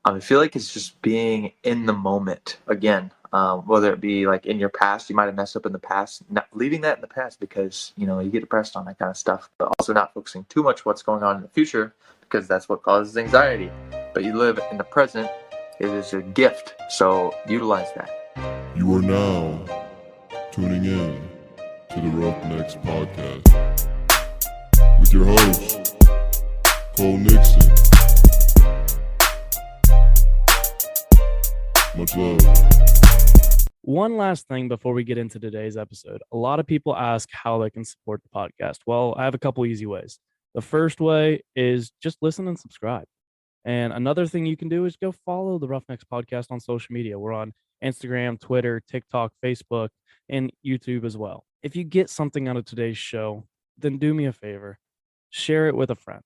I feel like it's just being in the moment again. Whether it be like in your past, you might have messed up in the past, not leaving that in the past because you get depressed on that kind of stuff, but also not focusing too much what's going on in the future because that's what causes anxiety. But you live in the present. It is a gift, so utilize that. You are now tuning in to the Roughnecks Podcast with your host, Cole Nixon. Much love. One last thing before we get into today's episode. A lot of people ask how they can support the podcast. Well, I have a couple easy ways. The first way is just listen and subscribe. And another thing you can do is go follow the Roughnecks Podcast on social media. We're on Instagram, Twitter, TikTok, Facebook, and YouTube as well. If you get something out of today's show, then do me a favor. Share it with a friend.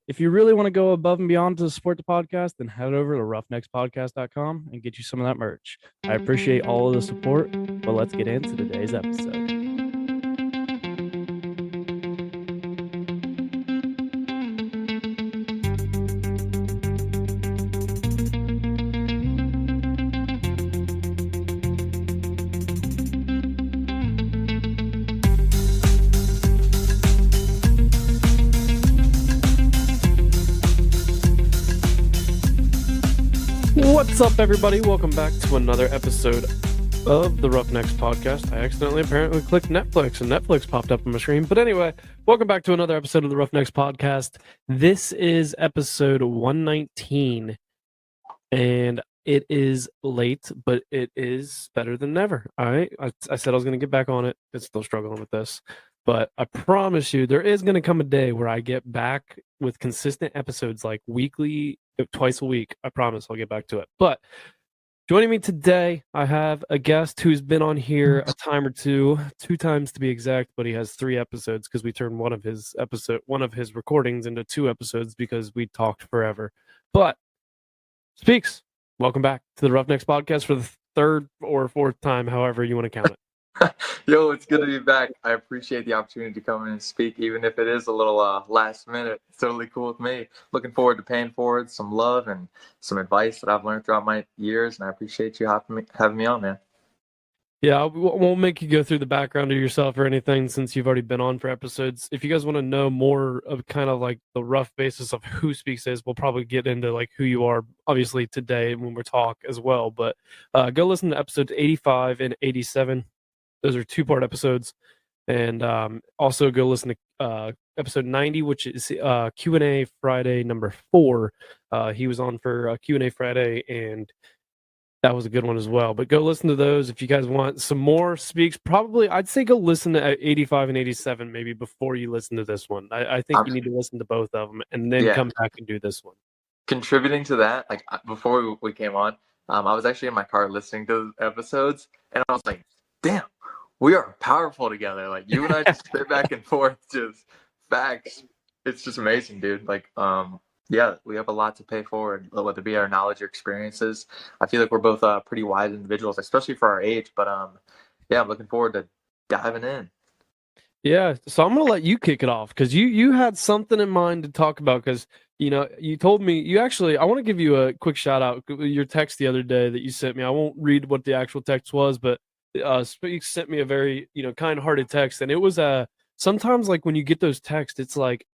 If you really want to go above and beyond to support the podcast, then head over to roughneckspodcast.com and get you some of that merch. I appreciate all of the support, but let's get into today's episode. What's up, everybody? Welcome back to another episode of the Roughnecks Podcast. I accidentally apparently clicked Netflix, and Netflix popped up on my screen. But anyway, welcome back to another episode of the Roughnecks Podcast. This is episode 119, and it is late, but it is better than never. All right, I said I was going to get back on it. It's still struggling with this. But I promise you, there is going to come a day where I get back with consistent episodes, like weekly, twice a week. I promise I'll get back to it. But joining me today, I have a guest who's been on here a time or two times to be exact, but he has 3 episodes because we turned one of his recordings into 2 episodes because we talked forever. But Speaks, welcome back to the Roughnecks Podcast for the 3rd or 4th time, however you want to count it. Yo, it's good to be back. I appreciate the opportunity to come in and speak, even if it is a little last minute. It's totally cool with me. Looking forward to paying forward some love and some advice that I've learned throughout my years, and I appreciate you having me on, man. Yeah, I won't make you go through the background of yourself or anything since you've already been on for episodes. If you guys want to know more of kind of like the rough basis of who Speaks is, we'll probably get into like who you are, obviously, today when we talk as well. But go listen to episodes 85 and 87. Those are 2-part episodes. And also go listen to episode 90, which is Q&A Friday number 4. He was on for Q&A Friday, and that was a good one as well. But go listen to those if you guys want some more Speaks. Probably, I'd say go listen to 85 and 87 maybe before you listen to this one. I think you need to listen to both of them and then come back and do this one. Contributing to that, like before we came on, I was actually in my car listening to the episodes, and I was like, damn, we are powerful together. Like, you and I just sit back and forth, just facts. It's just amazing, dude. Like, yeah, we have a lot to pay forward, whether it be our knowledge or experiences. I feel like we're both pretty wise individuals, especially for our age. But yeah, I'm looking forward to diving in. Yeah, so I'm gonna let you kick it off because you had something in mind to talk about because you told me I want to give you a quick shout out. Your text the other day that you sent me, I won't read what the actual text was, but Speaks sent me a very kind-hearted text, and it was sometimes like when you get those texts, it's like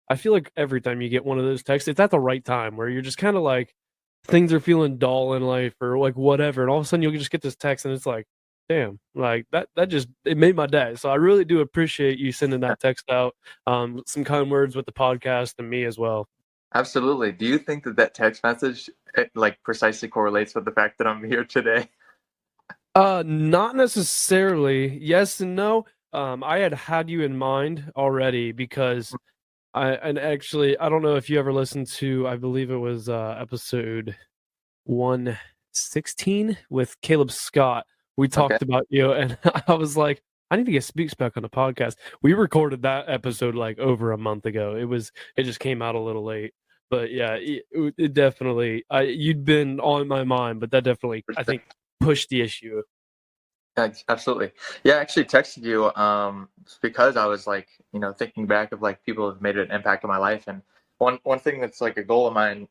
I feel like every time you get one of those texts, it's at the right time where you're just kind of like things are feeling dull in life or like whatever, and all of a sudden you'll just get this text and it's like, damn, like that just it made my day. So I really do appreciate you sending that text out. Some kind words with the podcast and me as well. Absolutely. Do you think that text message like precisely correlates with the fact that I'm here today? Not necessarily. Yes and no. I had you in mind already because I don't know if you ever listened to, I believe it was episode 116 with Caleb Scott. We talked about you, and I was like, I need to get Speaks back on the podcast. We recorded that episode like over a month ago. It just came out a little late. But yeah, it definitely you'd been on my mind, but that definitely I think pushed the issue. Absolutely. Yeah, I actually texted you because I was like, thinking back of like people who have made an impact on my life. And one thing that's like a goal of mine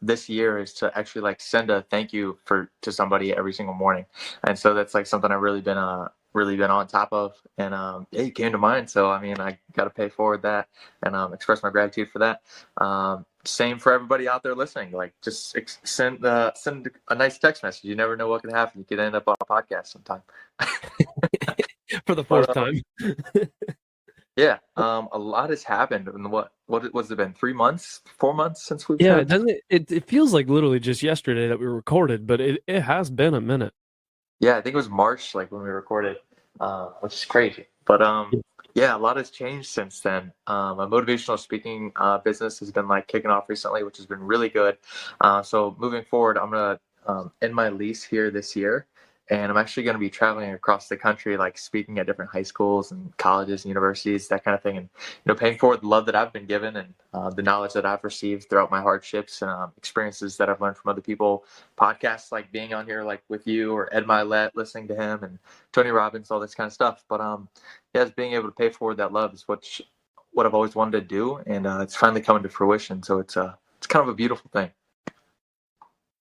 this year is to actually like send a thank you to somebody every single morning, and so that's like something I've really been on top of, and yeah, you came to mind, so I mean I got to pay forward that and express my gratitude for that. Same for everybody out there listening. Like just send a nice text message. You never know what can happen. You could end up on a podcast sometime. For the But first time. yeah, a lot has happened in what was it been 3 months, 4 months since we've Yeah, had. it doesn't it feels like literally just yesterday that we recorded, but it has been a minute. Yeah, I think it was March, like when we recorded, which is crazy. But yeah, a lot has changed since then. My motivational speaking business has been like kicking off recently, which has been really good. So moving forward, I'm gonna end my lease here this year, and I'm actually gonna be traveling across the country, like speaking at different high schools and colleges and universities, that kind of thing, and paying forward the love that I've been given and the knowledge that I've received throughout my hardships and experiences that I've learned from other people. Podcasts like being on here, like with you or Ed Milet, listening to him and Tony Robbins, all this kind of stuff. But yeah, it's being able to pay forward that love is what I've always wanted to do, and it's finally coming to fruition. So it's kind of a beautiful thing.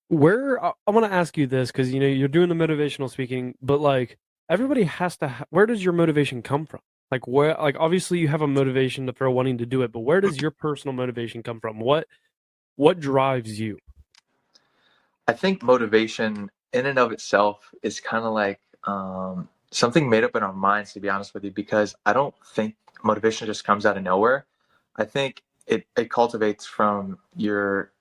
Where I want to ask you this because you're doing the motivational speaking, but like everybody has to. Where does your motivation come from? Like where, like obviously you have a motivation for wanting to do it, but where does your personal motivation come from? What drives you? I think motivation in and of itself is kind of like something made up in our minds, to be honest with you, because I don't think motivation just comes out of nowhere. I think it cultivates from your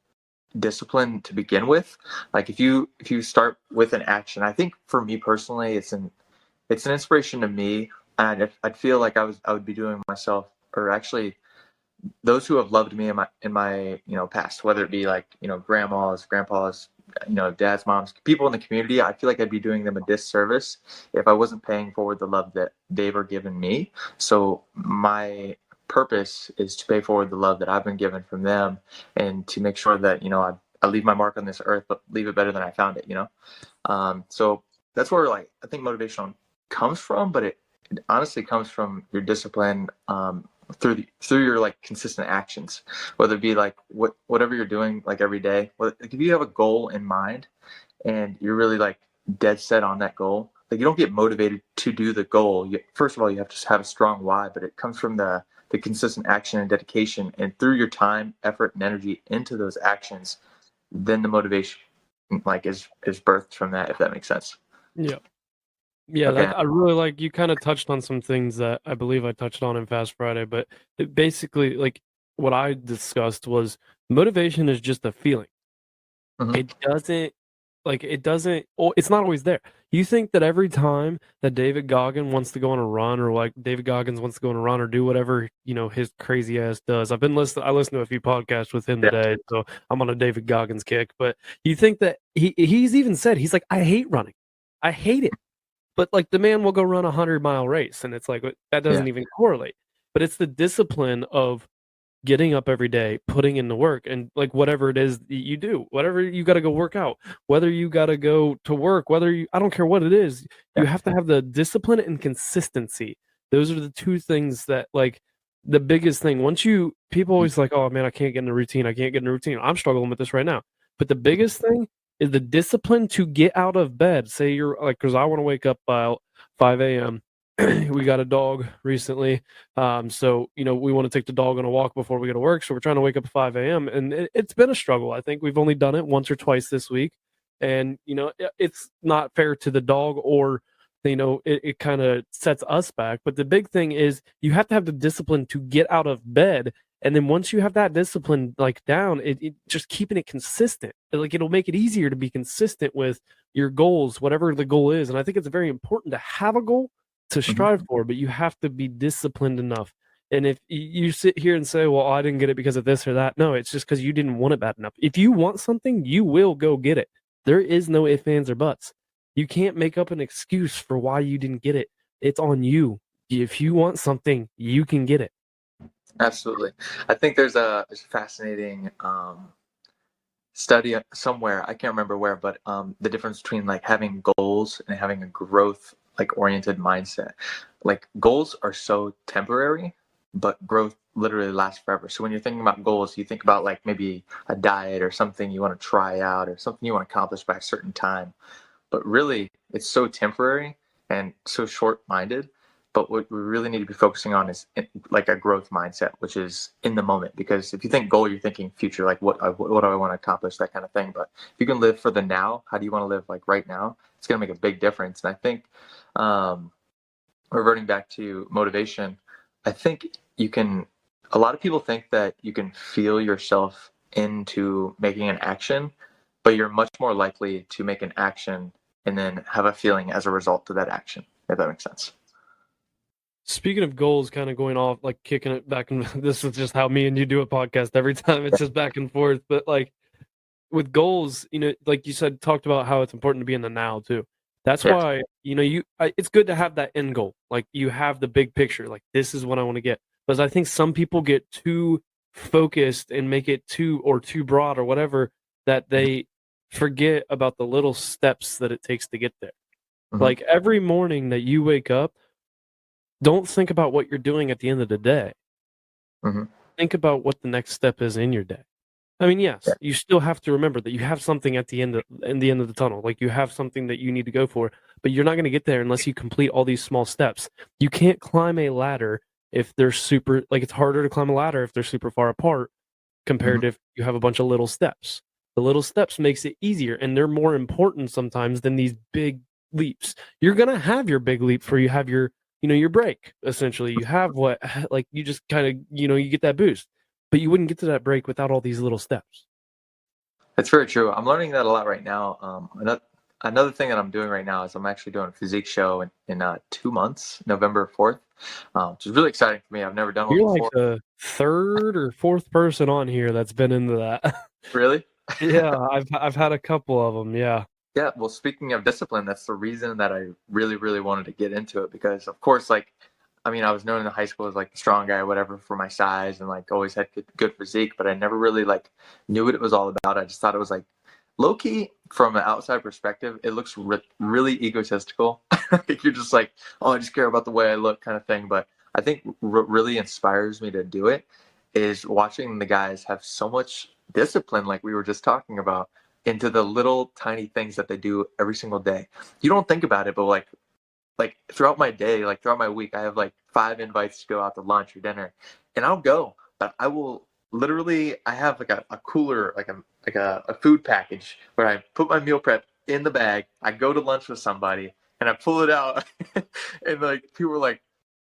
discipline to begin with. Like if you start with an action, I think for me personally, it's an inspiration to me, and if I'd feel like I would be doing myself, or actually those who have loved me in my past, whether it be like grandmas, grandpas, dads, moms, people in the community, I feel like I'd be doing them a disservice if I wasn't paying forward the love that they've given me. So my purpose is to pay forward the love that I've been given from them, and to make sure that I leave my mark on this earth, but leave it better than I found it. So that's where like I think motivation comes from, but it honestly comes from your discipline, through your like consistent actions, whether it be like whatever you're doing like every day. Like if you have a goal in mind and you're really like dead set on that goal, like you don't get motivated to do the goal. First of all, you have to have a strong why, but it comes from the consistent action and dedication, and through your time, effort, and energy into those actions, then the motivation like is birthed from that, if that makes sense. Yeah. Yeah, Okay. I really like you kind of touched on some things that I believe I touched on in Fast Friday, but it basically like what I discussed was motivation is just a feeling. Mhm. It's not always there. You think that every time that David Goggins wants to go on a run, or like David Goggins wants to go on a run or do whatever, his crazy ass does. I listened to a few podcasts with him Yeah. today, so I'm on a David Goggins kick. But you think that he's even said, he's like, I hate running. I hate it. But like the man will go run 100-mile race, and it's like that doesn't Yeah. even correlate. But it's the discipline of getting up every day, putting in the work, and like whatever it is that you do, whatever you got to go work out, whether you got to go to work, I don't care what it is, you Yeah. have to have the discipline and consistency. Those are the two things that like the biggest thing. People always like, oh man, I can't get in a routine. I can't get in a routine. I'm struggling with this right now. But the biggest thing is the discipline to get out of bed. Say you're like, because I want to wake up by 5 a.m. We got a dog recently. So, we want to take the dog on a walk before we go to work. So we're trying to wake up at 5 a.m. And it's been a struggle. I think we've only done it once or twice this week. And, it's not fair to the dog, or, it kind of sets us back. But the big thing is you have to have the discipline to get out of bed. And then once you have that discipline like down, it just keeping it consistent. Like it'll make it easier to be consistent with your goals, whatever the goal is. And I think it's very important to have a goal to strive for, but you have to be disciplined enough. And if you sit here and say, well, I didn't get it because of this or that, no, it's just because you didn't want it bad enough. If you want something, you will go get it. There is no ifs, ands, or buts. You can't make up an excuse for why you didn't get it. It's on you. If you want something, you can get it. Absolutely. I think there's a fascinating study somewhere, I can't remember where, but the difference between like having goals and having a growth like oriented mindset. Like goals are so temporary, but growth literally lasts forever. So when you're thinking about goals, you think about like maybe a diet or something you want to try out or something you want to accomplish by a certain time. But really, it's so temporary and so short-minded. But what we really need to be focusing on is like a growth mindset, which is in the moment. Because if you think goal, you're thinking future, like what do I want to accomplish, that kind of thing. But if you can live for the now, how do you want to live like right now? It's going to make a big difference. And I think reverting back to motivation, I think you can. A lot of people think that you can feel yourself into making an action, but you're much more likely to make an action and then have a feeling as a result of that action, if that makes sense. Speaking of goals, kind of going off, like kicking it back, and this is just how me and you do a podcast every time. It's just back and forth. But like with goals, like you said, talked about how it's important to be in the now too. That's why, it's good to have that end goal. Like you have the big picture, like this is what I want to get. Because I think some people get too focused and make it too broad or whatever, that they forget about the little steps that it takes to get there. Mm-hmm. Like every morning that you wake up, don't think about what you're doing at the end of the day. Mm-hmm. Think about what the next step is in your day. I mean, yes, you still have to remember that you have something at the end of the tunnel. Like you have something that you need to go for, but you're not going to get there unless you complete all these small steps. You can't climb a ladder if they're super, like it's harder to climb a ladder if they're super far apart compared to if you have a bunch of little steps. The little steps makes it easier, and they're more important sometimes than these big leaps. You're going to have your big leap where you have your break. Essentially, you have what, like you just kind of, you get that boost. But you wouldn't get to that break without all these little steps. That's very true. I'm learning that a lot right now. Another thing that I'm doing right now is I'm actually doing a physique show in 2 months, November 4th, which is really exciting for me. I've never done one before. You're like the third or fourth person on here that's been into that. Really? Yeah, I've had a couple of them. Yeah. Yeah. Well, speaking of discipline, that's the reason that I really, really wanted to get into it because, of course, I was known in high school as like the strong guy or whatever for my size and like always had good physique, but I never really like knew what it was all about. I just thought it was like low key from an outside perspective. It looks really egotistical. Like you're just like, oh, I just care about the way I look kind of thing. But I think what really inspires me to do it is watching the guys have so much discipline, like we were just talking about, into the little tiny things that they do every single day. You don't think about it, but like throughout my day, like throughout my week, I have like 5 invites to go out to lunch or dinner, and I'll go, but I will literally, I have like a cooler, like a food package where I put my meal prep in the bag. I go to lunch with somebody and I pull it out and like people are like,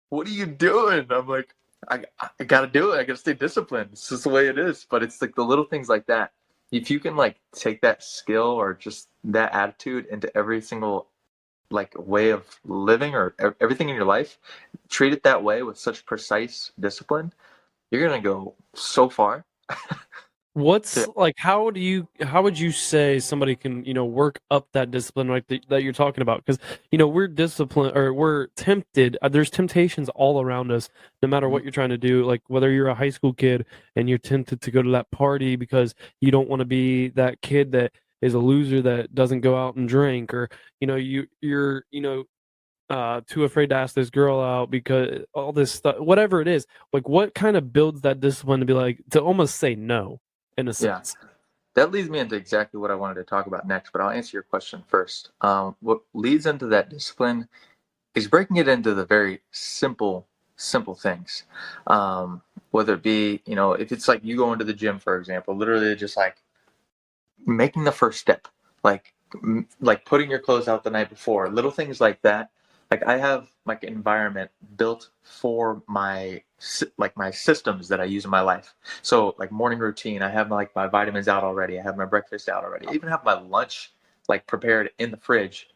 what are you doing? I'm like, I gotta do it. I gotta stay disciplined. It's just the way it is. But it's like the little things like that. If you can like take that skill or just that attitude into every single like way of living or everything in your life, treat it that way with such precise discipline, you're gonna go so far. What's like, how would you say somebody can, work up that discipline like that you're talking about? Because, we're disciplined or we're tempted. There's temptations all around us, no matter what you're trying to do. Like whether you're a high school kid and you're tempted to go to that party because you don't want to be that kid that is a loser that doesn't go out and drink, or, you're too afraid to ask this girl out because all this stuff, whatever it is, like what kind of builds that discipline to be like, to almost say no in a sense? Yeah. That leads me into exactly what I wanted to talk about next, but I'll answer your question first. What leads into that discipline is breaking it into the very simple things. Whether it be, if it's like you go into the gym, for example, literally just like making the first step, like putting your clothes out the night before, little things like that. Like I have like an environment built for my systems that I use in my life. So like morning routine, I have like my vitamins out already. I have my breakfast out already. I even have my lunch like prepared in the fridge,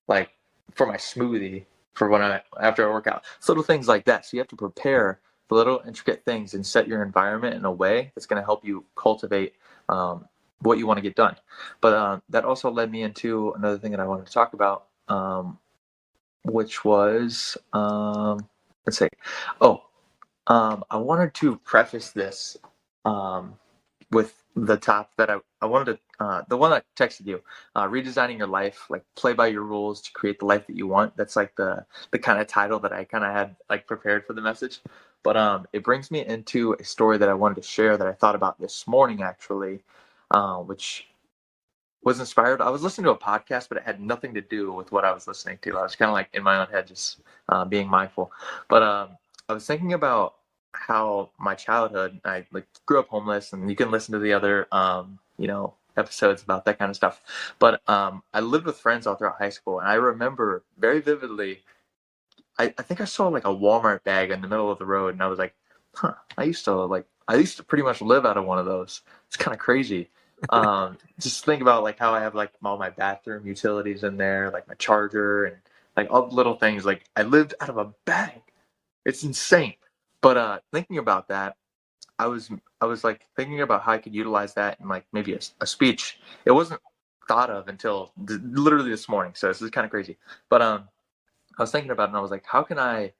like for my smoothie for after I work out. So little things like that. So you have to prepare the little intricate things and set your environment in a way that's going to help you cultivate what you want to get done. But that also led me into another thing that I wanted to talk about. Which was, let's see. I wanted to preface this with the top that I wanted to, the one that texted you, redesigning your life, like play by your rules to create the life that you want. That's like the kind of title that I kind of had like prepared for the message. But it brings me into a story that I wanted to share that I thought about this morning actually, which was inspired. I was listening to a podcast, but it had nothing to do with what I was listening to. I was kind of like in my own head, just being mindful. But I was thinking about how my childhood, I like grew up homeless, and you can listen to the other, episodes about that kind of stuff. But I lived with friends all throughout high school, and I remember very vividly. I think I saw like a Walmart bag in the middle of the road, and I was like, "Huh." I used to pretty much live out of one of those. It's kind of crazy. Just think about like how I have like all my bathroom utilities in there, like my charger and like all the little things. Like I lived out of a bag. It's insane. But thinking about that, I was like thinking about how I could utilize that in like maybe a speech. It wasn't thought of until literally this morning. So this is kind of crazy. But I was thinking about it and I was like, how can I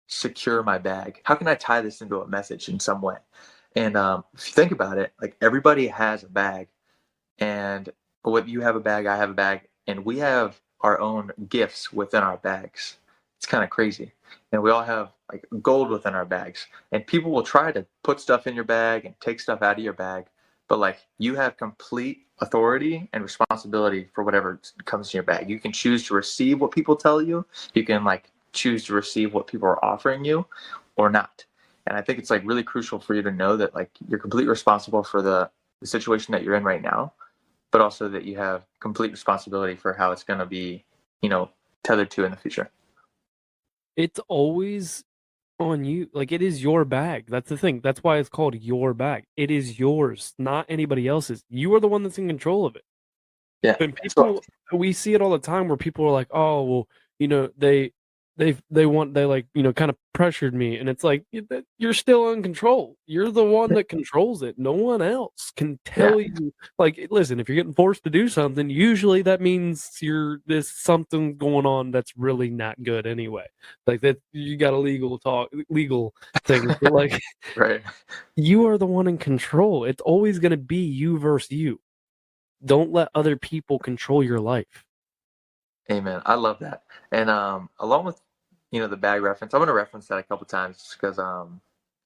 secure my bag? How can I tie this into a message in some way? And if you think about it, like everybody has a bag, and what you have a bag, I have a bag, and we have our own gifts within our bags. It's kind of crazy. And we all have like gold within our bags. And people will try to put stuff in your bag and take stuff out of your bag, but like you have complete authority and responsibility for whatever comes in your bag. You can choose to receive what people tell you. You can like choose to receive what people are offering you or not. And I think it's like really crucial for you to know that like you're completely responsible for the situation that you're in right now, but also that you have complete responsibility for how it's going to be, tethered to in the future. It's always on you. Like, it is your bag. That's the thing. That's why it's called your bag. It is yours, not anybody else's. You are the one that's in control of it. Yeah. And people, we see it all the time where people are like, oh, well, they like, kind of pressured me. And it's like, you're still in control. You're the one that controls it. No one else can tell you. Like, listen, if you're getting forced to do something, usually that means there's something going on that's really not good anyway. Like that, you got a legal thing. But like, Right. You are the one in control. It's always going to be you versus you. Don't let other people control your life. Amen. I love that. And along with the bag reference, I'm going to reference that a couple times because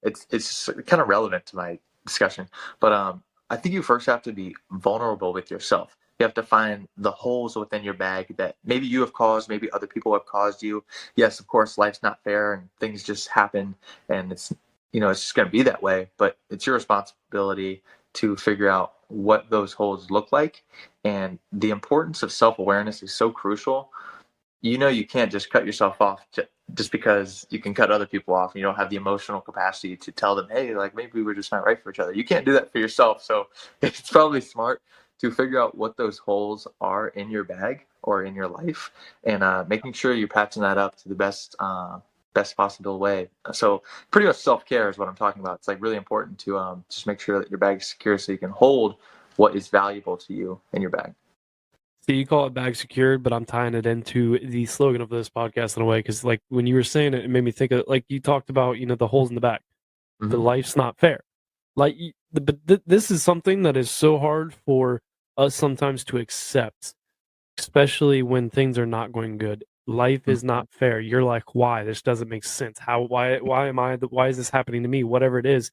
it's kind of relevant to my discussion. But I think you first have to be vulnerable with yourself. You have to find the holes within your bag that maybe you have caused, maybe other people have caused you. Yes, of course, life's not fair and things just happen, and it's just going to be that way. But it's your responsibility to figure out what those holes look like. And the importance of self-awareness is so crucial. You can't just cut yourself off just because you can cut other people off and you don't have the emotional capacity to tell them, hey, like maybe we're just not right for each other. You can't do that for yourself. So it's probably smart to figure out what those holes are in your bag or in your life, and making sure you're patching that up to the best possible way. So pretty much self-care is what I'm talking about. It's like really important to just make sure that your bag is secure so you can hold what is valuable to you in your bag. So you call it bag secured, but I'm tying it into the slogan of this podcast in a way, because like when you were saying it, it made me think of, like, you talked about the holes in the bag. Mm-hmm. The life's not fair. Like, this is something that is so hard for us sometimes to accept, especially when things are not going good. Life is not fair. You're like, why? This doesn't make sense. Why is this happening to me? Whatever it is,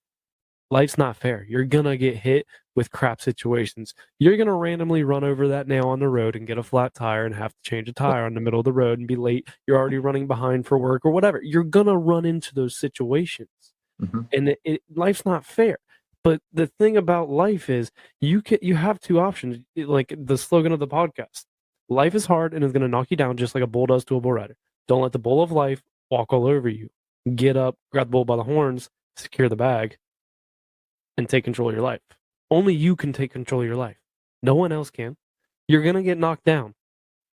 life's not fair. You're gonna get hit with crap situations. You're gonna randomly run over that nail on the road and get a flat tire and have to change a tire in the middle of the road and be late. You're already running behind for work or whatever. You're gonna run into those situations. Mm-hmm. And life's not fair. But the thing about life is you have two options. Like the slogan of the podcast: life is hard and is going to knock you down just like a bull does to a bull rider. Don't let the bull of life walk all over you. Get up, grab the bull by the horns, secure the bag, and take control of your life. Only you can take control of your life. No one else can. You're going to get knocked down.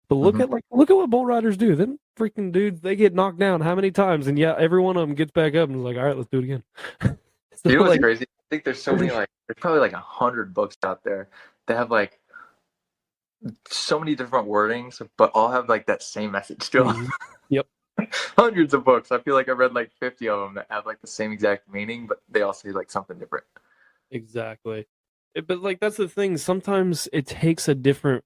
But look at what bull riders do. Them freaking dudes, they get knocked down how many times? And yeah, every one of them gets back up and is like, all right, let's do it again. So, what's crazy? I think there's so many, there's probably 100 books out there that have so many different wordings, but all have that same message to them. Mm-hmm. Yep. Hundreds of books. I feel like I've read 50 of them that have the same exact meaning, but they all say something different. Exactly. But like that's the thing. Sometimes it takes a different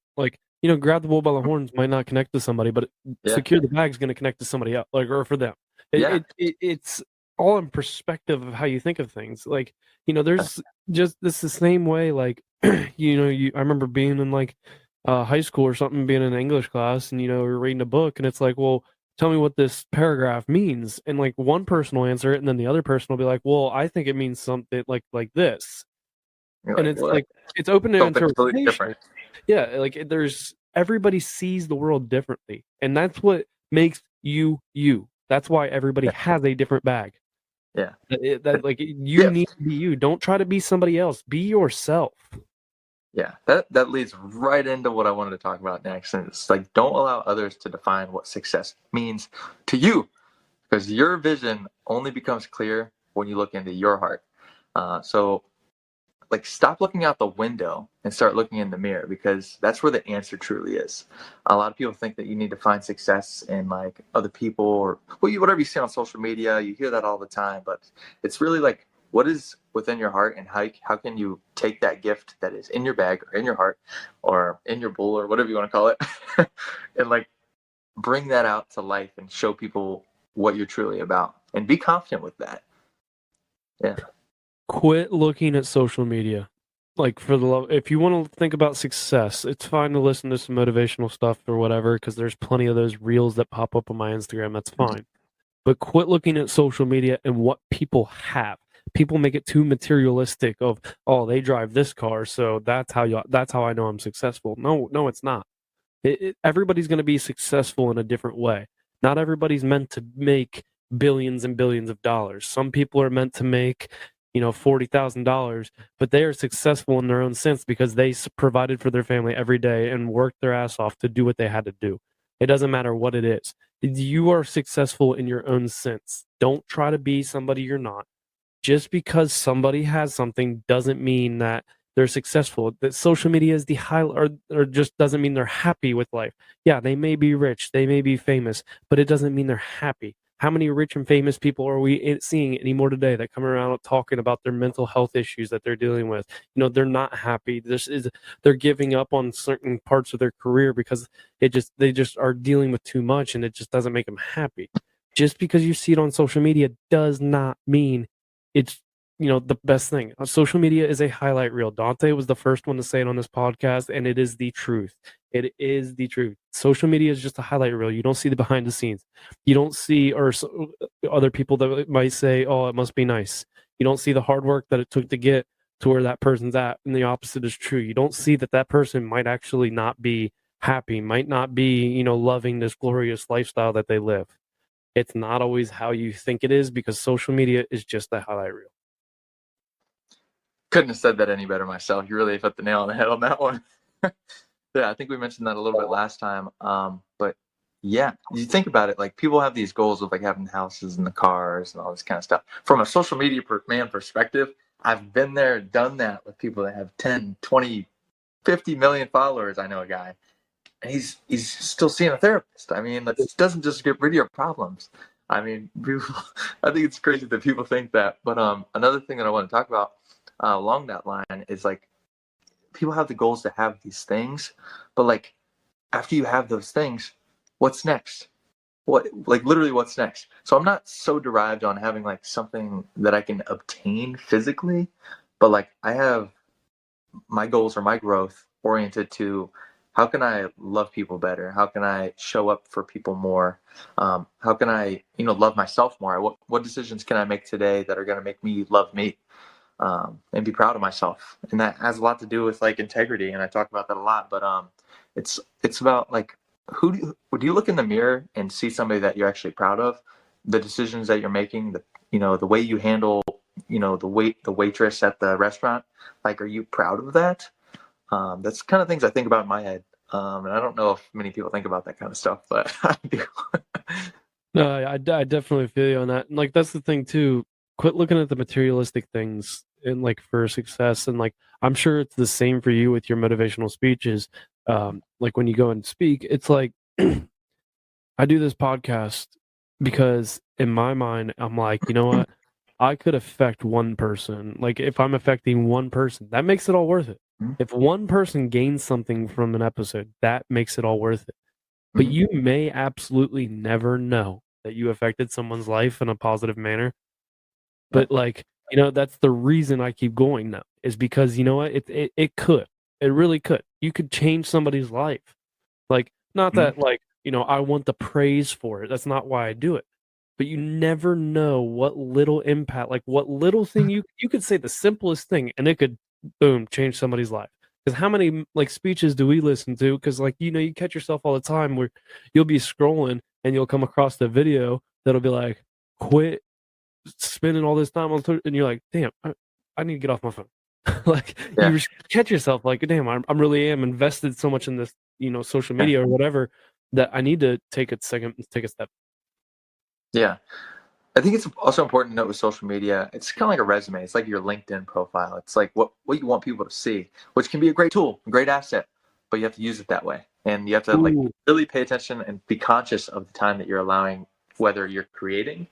grab the bull by the horns might not connect to somebody, but Yeah. secure the bag is going to connect to somebody else, or for them. Yeah. It's all in perspective of how you think of things. Like there's just this the same way. Like I remember being in like high school or something, being in an English class, and you're reading a book, and it's like, well, tell me what this paragraph means, and like one person will answer it, and then the other person will be like, well, I think it means something like this. You're And like, it's what? like it's open to Something completely interpretation. different. Yeah, like there's everybody sees the world differently, and that's what makes you you. That's why everybody Yeah. has a different bag. Yeah. Like you need to be you. Don't try to be somebody else. Be yourself. Yeah, that leads right into what I wanted to talk about next. And it's like, don't allow others to define what success means to you, because your vision only becomes clear when you look into your heart. So, like, stop looking out the window and start looking in the mirror, because that's where the answer truly is. A lot of people think that you need to find success in like other people or whatever you see on social media. You hear that all the time, but it's really like, what is within your heart, and how can you take that gift that is in your bag or in your heart or in your bowl or whatever you want to call it and like bring that out to life and show people what you're truly about, and be confident with that. Yeah. Quit looking at social media. Like for the love, if you want to think about success, it's fine to listen to some motivational stuff or whatever, because there's plenty of those reels that pop up on my Instagram. That's fine. But quit looking at social media and what people have. People make it too materialistic of, oh, they drive this car, so that's how I know I'm successful. No, it's not. Everybody's going to be successful in a different way. Not everybody's meant to make billions and billions of dollars. Some people are meant to make, $40,000, but they are successful in their own sense because they provided for their family every day and worked their ass off to do what they had to do. It doesn't matter what it is. You are successful in your own sense. Don't try to be somebody you're not. Just because somebody has something doesn't mean that they're successful. That social media is the highlight, or just doesn't mean they're happy with life. Yeah, they may be rich, they may be famous, but it doesn't mean they're happy. How many rich and famous people are we seeing anymore today that come around talking about their mental health issues that they're dealing with? They're not happy. They're giving up on certain parts of their career because they just are dealing with too much, and it just doesn't make them happy. Just because you see it on social media does not mean it's the best thing. Social media is a highlight reel. Dante was the first one to say it on this podcast, and it is the truth. It is the truth. Social media is just a highlight reel. You don't see the behind the scenes. You don't see other people that might say, oh, it must be nice. You don't see the hard work that it took to get to where that person's at, and the opposite is true. You don't see that person might actually not be happy, might not be loving this glorious lifestyle that they live. It's not always how you think it is, because social media is just a highlight reel. Couldn't have said that any better myself. You really hit the nail on the head on that one. Yeah, I think we mentioned that a little bit last time. But yeah, you think about it, like people have these goals of like having houses and the cars and all this kind of stuff. From a social media man perspective, I've been there, done that with people that have 10, 20, 50 million followers. I know a guy, and he's still seeing a therapist. I mean, it doesn't just get rid of your problems. I mean, people, I think it's crazy that people think that. But another thing that I want to talk about along that line is like, people have the goals to have these things, but like after you have those things, what's next? Literally what's next? So I'm not so derived on having like something that I can obtain physically, but like I have my goals or my growth oriented to how can I love people better? How can I show up for people more? How can I, love myself more? What decisions can I make today that are going to make me love me? And be proud of myself, and that has a lot to do with like integrity, and I talk about that a lot. But it's about like, who do you look in the mirror and see somebody that you're actually proud of, the decisions that you're making, the way you handle the waitress at the restaurant, like, are you proud of that? That's kind of things I think about in my head, and I don't know if many people think about that kind of stuff, but I do. No, I definitely feel you on that. And like that's the thing too. Quit looking at the materialistic things and like for success, and like I'm sure it's the same for you with your motivational speeches. Like when you go and speak, it's like I do this podcast because in my mind I'm like, you know what? I could affect one person, like if I'm affecting one person, that makes it all worth it. Mhm. If one person gains something from an episode, that makes it all worth it. But Mhm. you may absolutely never know that you affected someone's life in a positive manner. Yep. But like, that's the reason I keep going now, is because you know what? It could. It really could. You could change somebody's life. Like, not Mhm. that like, I want the praise for it. That's not why I do it. But you never know what little impact, like what little thing you could say the simplest thing and it could boom change somebody's life. Because how many like speeches do we listen to? Because like you catch yourself all the time where you'll be scrolling and you'll come across the video that'll be like, quit spending all this time on and you're like, damn, I need to get off my phone. Like Yeah. you catch yourself like, damn, I'm really am invested so much in this, social Yeah. media or whatever, that I need to take a step. Yeah. I think it's also important to note with social media, it's kind of like a resume. It's like your LinkedIn profile. It's like what you want people to see, which can be a great tool, a great asset, but you have to use it that way. And you have to like Ooh. really pay attention and be conscious of the time that you're allowing, whether you're creating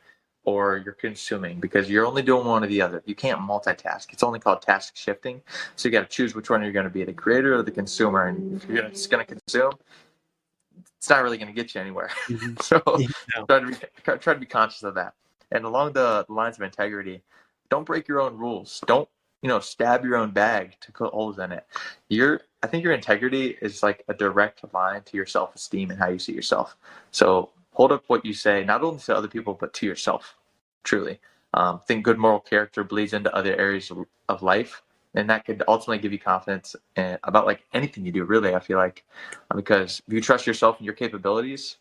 or you're consuming, because you're only doing one or the other. You can't multitask. It's only called task shifting. So you got to choose which one you're going to be, the creator or the consumer. And if you're just going to consume, it's not really going to get you anywhere. Mhm. So Yeah. try to be conscious of that. And along the lines of integrity, don't break your own rules. Don't stab your own bag to put holes in it. I think your integrity is like a direct line to your self-esteem and how you see yourself. So hold up what you say, not only to other people but to yourself. Truly, I think good moral character bleeds into other areas of life, and that could ultimately give you confidence about like anything you do. Really, I feel like because if you trust yourself and your capabilities,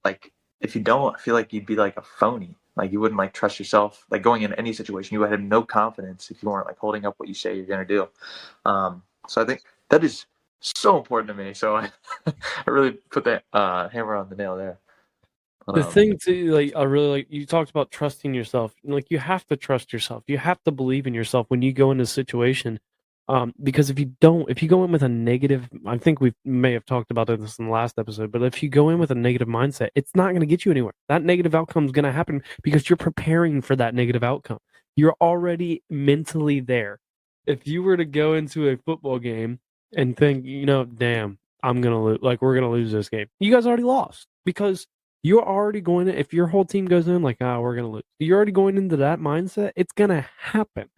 like if you don't, I feel like you'd be like a phony. Like you wouldn't like trust yourself. Like going in any situation, you would have no confidence if you weren't like holding up what you say you're gonna do. So I think that is so important to me. So I really put that hammer on the nail there. The thing too, like I really like you talked about trusting yourself. Like you have to trust yourself. You have to believe in yourself when you go into a situation. Because if you don't, if you go in with a negative, I think we may have talked about this in the last episode, but if you go in with a negative mindset, it's not going to get you anywhere. That negative outcome is going to happen because you're preparing for that negative outcome. You're already mentally there. If you were to go into a football game and think, damn, I'm gonna lose, like we're gonna lose this game, you guys already lost because you're already going to, if your whole team goes in like, we're going to lose, you're already going into that mindset. It's going to happen.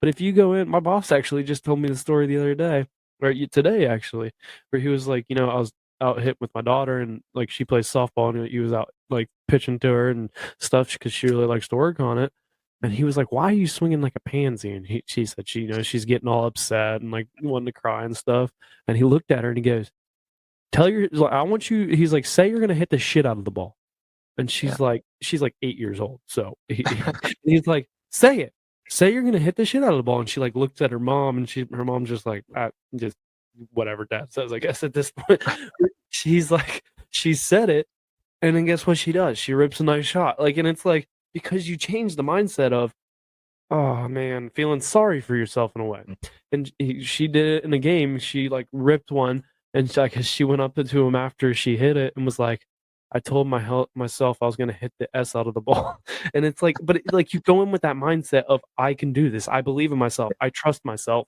But if you go in, my boss actually just told me the story the other day, or today actually, where he was like, I was out hit with my daughter and like she plays softball and he was out like pitching to her and stuff because she really likes to work on it. And he was like, "Why are you swinging like a pansy?" And she said, she's getting all upset and like wanting to cry and stuff. And he looked at her and he goes, I want you, he's like, say you're going to hit the shit out of the ball. And Yeah. she's like 8 years old. So he's like, say it. Say you're gonna hit the shit out of the ball. And she like looks at her mom, and her mom's just like, just whatever dad says. I guess at this point, she's like, she said it, and then guess what she does? She rips a nice shot. Like, and it's like because you change the mindset of, oh man, feeling sorry for yourself in a way. And she did it in a game. She like ripped one, and she went up to him after she hit it and was like, "I told myself I was gonna hit the S out of the ball." And it's like, but like you go in with that mindset of I can do this. I believe in myself. I trust myself.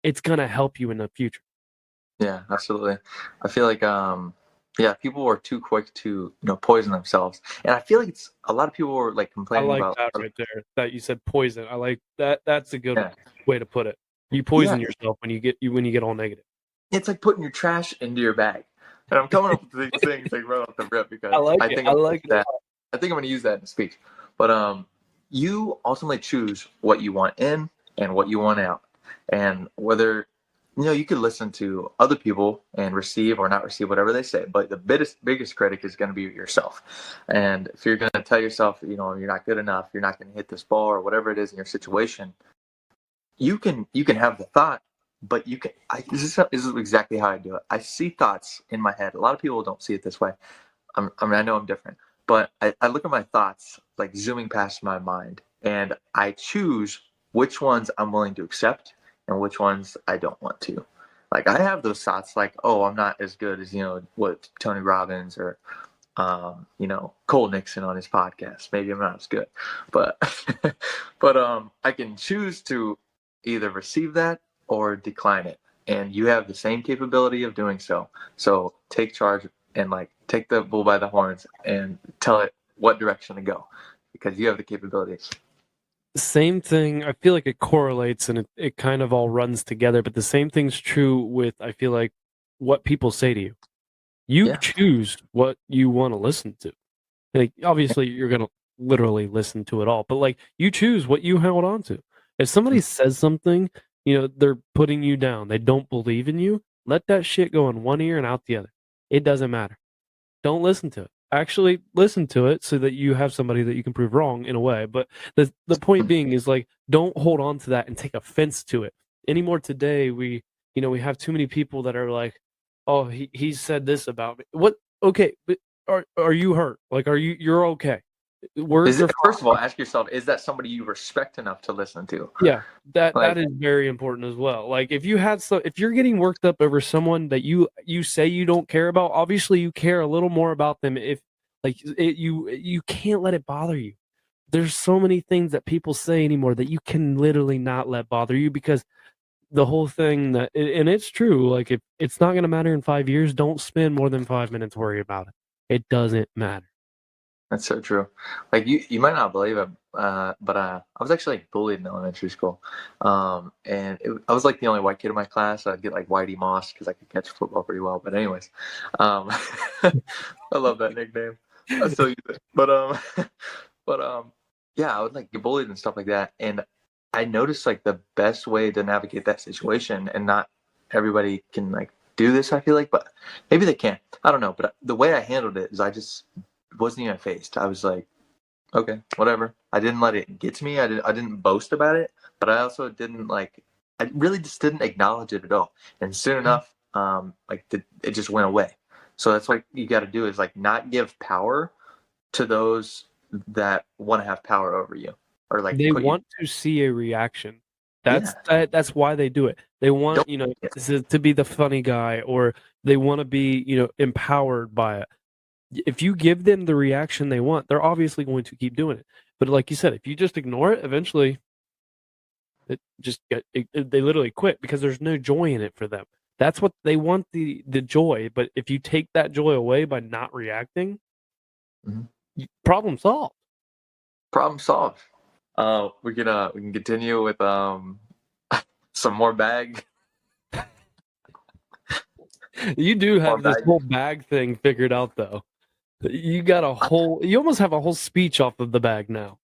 It's gonna help you in the future. Yeah, absolutely. I feel like yeah, people are too quick to poison themselves, and I feel like it's a lot of people were like I complaining like about. that right there. That you said poison. I like that. That's a good Yeah, way to put it. You yeah, poison yourself when you get all negative. it's like putting your trash into your bag. And I'm coming up with these things like right off the rip I because like I it. think I I'm like it. that. I think I'm going to use that in speech. But you ultimately choose what you want in and what you want out, and whether you could listen to other people and receive or not receive whatever they say. But the biggest critic is going to be yourself. And if you're going to tell yourself, you're not good enough, you're not going to hit this ball or whatever it is in your situation, you can have the thought, but this is exactly how I do it. I see thoughts in my head. A lot of people don't see it this way. I know I'm different, but I look at my thoughts like zooming past my mind, and I choose which ones I'm willing to accept and which ones I don't want to. Like I have those thoughts like, oh, I'm not as good as what Tony Robbins or Cole Nixon on his podcast. Maybe I'm not as good, but but I can choose to either receive that or decline it, and you have the same capability of doing so. So take charge and like take the bull by the horns and tell it what direction to go, because you have the capabilities. Same thing. I feel like it correlates and it kind of all runs together, but the same thing's true with, I feel like, what people say to you. You Yeah. choose what you want to listen to. Like, obviously, you're going to literally listen to it all, but like, you choose what you hold on to. If somebody says something, they're putting you down, they don't believe in you, let that shit go in one ear and out the other. It doesn't matter. Don't listen to it. Actually, listen to it so that you have somebody that you can prove wrong in a way. But the point being is, like, don't hold on to that and take offense to it anymore. Today, we have too many people that are like, oh, he said this about me. What? Okay, but are you hurt? Like, you're okay? Words are First of all, ask yourself: is that somebody you respect enough to listen to? Yeah, that Like, is very important as well. Like, if you're getting worked up over someone that you say you don't care about, obviously you care a little more about them. If you can't let it bother you. There's so many things that people say anymore that you can literally not let bother you, because the whole thing and it's true. Like, if it's not going to matter in 5 years, don't spend more than 5 minutes worrying about it. It doesn't matter. that's so true. Like, you might not believe it, but I was actually bullied in elementary school, and I was like the only white kid in my class. So I'd get like Whitey Moss because I could catch football pretty well. But anyways, I love that nickname. I still use it. But yeah, I would like get bullied and stuff like that. And I noticed like the best way to navigate that situation, and not everybody can like do this, I feel like, but maybe they can. I don't know. But the way I handled it is I just wasn't even phased. I was like, okay, whatever. I didn't let it get to me. I didn't boast about it, but I also didn't like. I really just didn't acknowledge it at all. And soon enough, it just went away. So that's what you got to do, is like not give power to those that want to have power over you, or like They want to see a reaction. That's Yeah. that's why they do it. They want, to be the funny guy, or they want to be, empowered by it. If you give them the reaction they want, they're obviously going to keep doing it. But like you said, if you just ignore it, eventually they literally quit, because there's no joy in it for them. That's what they want, the joy. But if you take that joy away by not reacting, problem solved. Problem solved. We can continue with some more bag. You do have this whole bag thing figured out, though. You almost have a whole speech off of the bag now.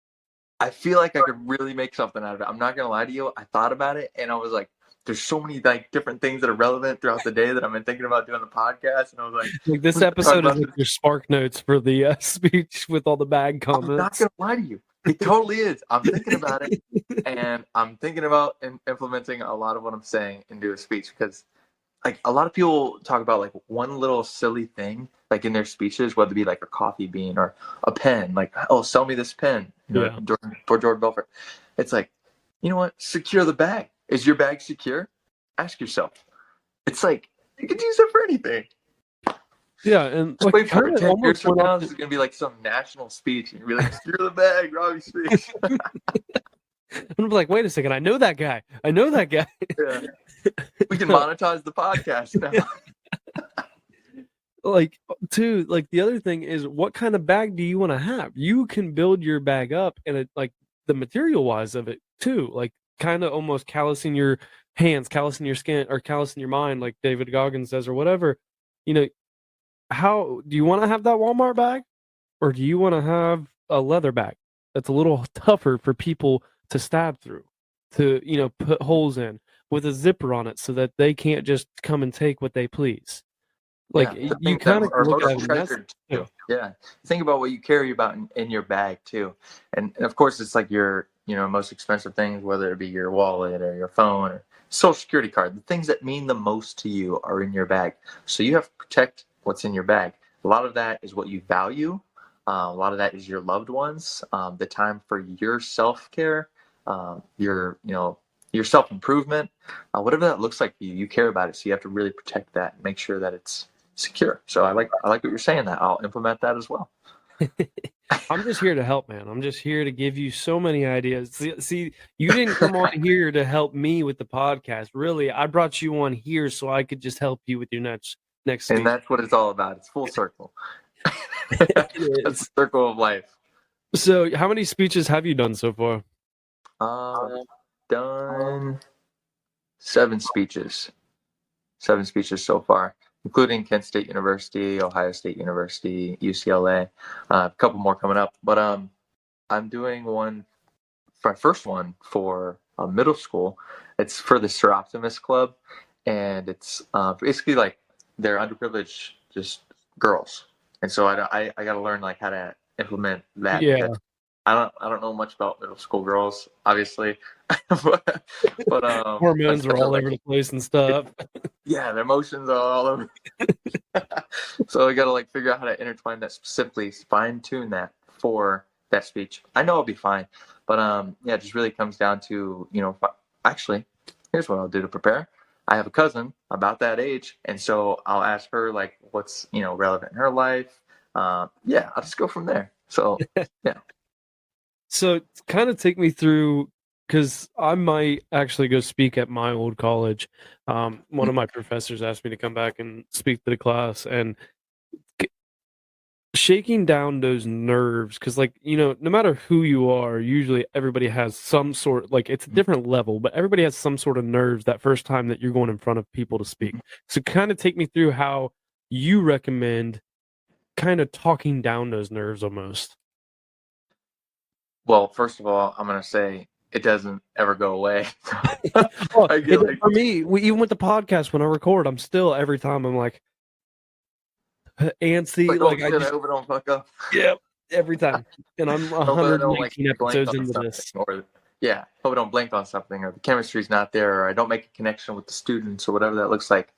I feel like I could really make something out of it. I'm not gonna lie to you. I thought about it, and I was like, there's so many like different things that are relevant throughout the day that I've been thinking about doing the podcast, and I was like this episode is like your spark notes for the speech with all the bag comments. I'm not gonna lie to you. It totally is. I'm thinking about it, and I'm thinking about implementing a lot of what I'm saying into a speech, because like a lot of people talk about like one little silly thing like in their speeches, whether it be like a coffee bean or a pen, like, oh, sell me this pen, for Jordan Belfort. It's like, you know what? Secure the bag. Is your bag secure? Ask yourself. It's like, you could use it for anything. Yeah, and just wait for it. 10 years from now, this is gonna be like some national speech, and you're like, secure the bag, Robby speech. I'm like, wait a second, I know that guy. Yeah. We can monetize the podcast now. Like, too, like the other thing is, what kind of bag do you want to have? You can build your bag up, and it, like, the material wise of it too, like kind of almost callousing your hands, callousing your skin, or callousing your mind, like David Goggins says, or whatever. How do you want to have that Walmart bag, or do you want to have a leather bag that's a little tougher for people to stab through, to put holes in, with a zipper on it, so that they can't just come and take what they please? Like, you kind of look at it. Yeah, think about what you carry about in your bag too, and of course it's like your most expensive things, whether it be your wallet or your phone or social security card. The things that mean the most to you are in your bag, so you have to protect what's in your bag. A lot of that is what you value. A lot of that is your loved ones, the time for your self-care, your self-improvement, whatever that looks like for you. You care about it, so you have to really protect that and make sure that it's secure. So I like what you're saying. That I'll implement that as well. I'm just here to help, man. I'm just here to give you so many ideas. See, you didn't come on here to help me with the podcast. Really, I brought you on here so I could just help you with your next speech. And that's what it's all about. It's full circle. It is. That's the circle of life. So, how many speeches have you done so far? Done 7 speeches. 7 speeches so far, including Kent State University, Ohio State University, UCLA, a couple more coming up. But I'm doing my first one for middle school. It's for the Sir Optimus Club, and it's basically like they're underprivileged, just girls. And so I got to learn like how to implement that. Yeah. I don't know much about middle school girls, obviously, but hormones are all over the place and stuff. Yeah, their emotions are all over. So I got to like figure out how to intertwine that specifically, fine tune that for that speech. I know I'll be fine, but yeah, it just really comes down to actually, here's what I'll do to prepare. I have a cousin about that age, and so I'll ask her like what's relevant in her life. Yeah, I'll just go from there. So yeah. So kind of take me through, because I might actually go speak at my old college. One of my professors asked me to come back and speak to the class, and shaking down those nerves, because no matter who you are, usually everybody has some sort, like it's a different level, but everybody has some sort of nerves that first time that you're going in front of people to speak. So kind of take me through how you recommend kind of talking down those nerves almost. Well, first of all, I'm gonna say it doesn't ever go away. For me, even with the podcast, when I record, I'm still every time I'm like antsy. Like I hope it don't fuck up. Yeah, every time. And I'm 119 episodes into this. Hope I don't blank on something, or the chemistry's not there, or I don't make a connection with the students, or whatever that looks like.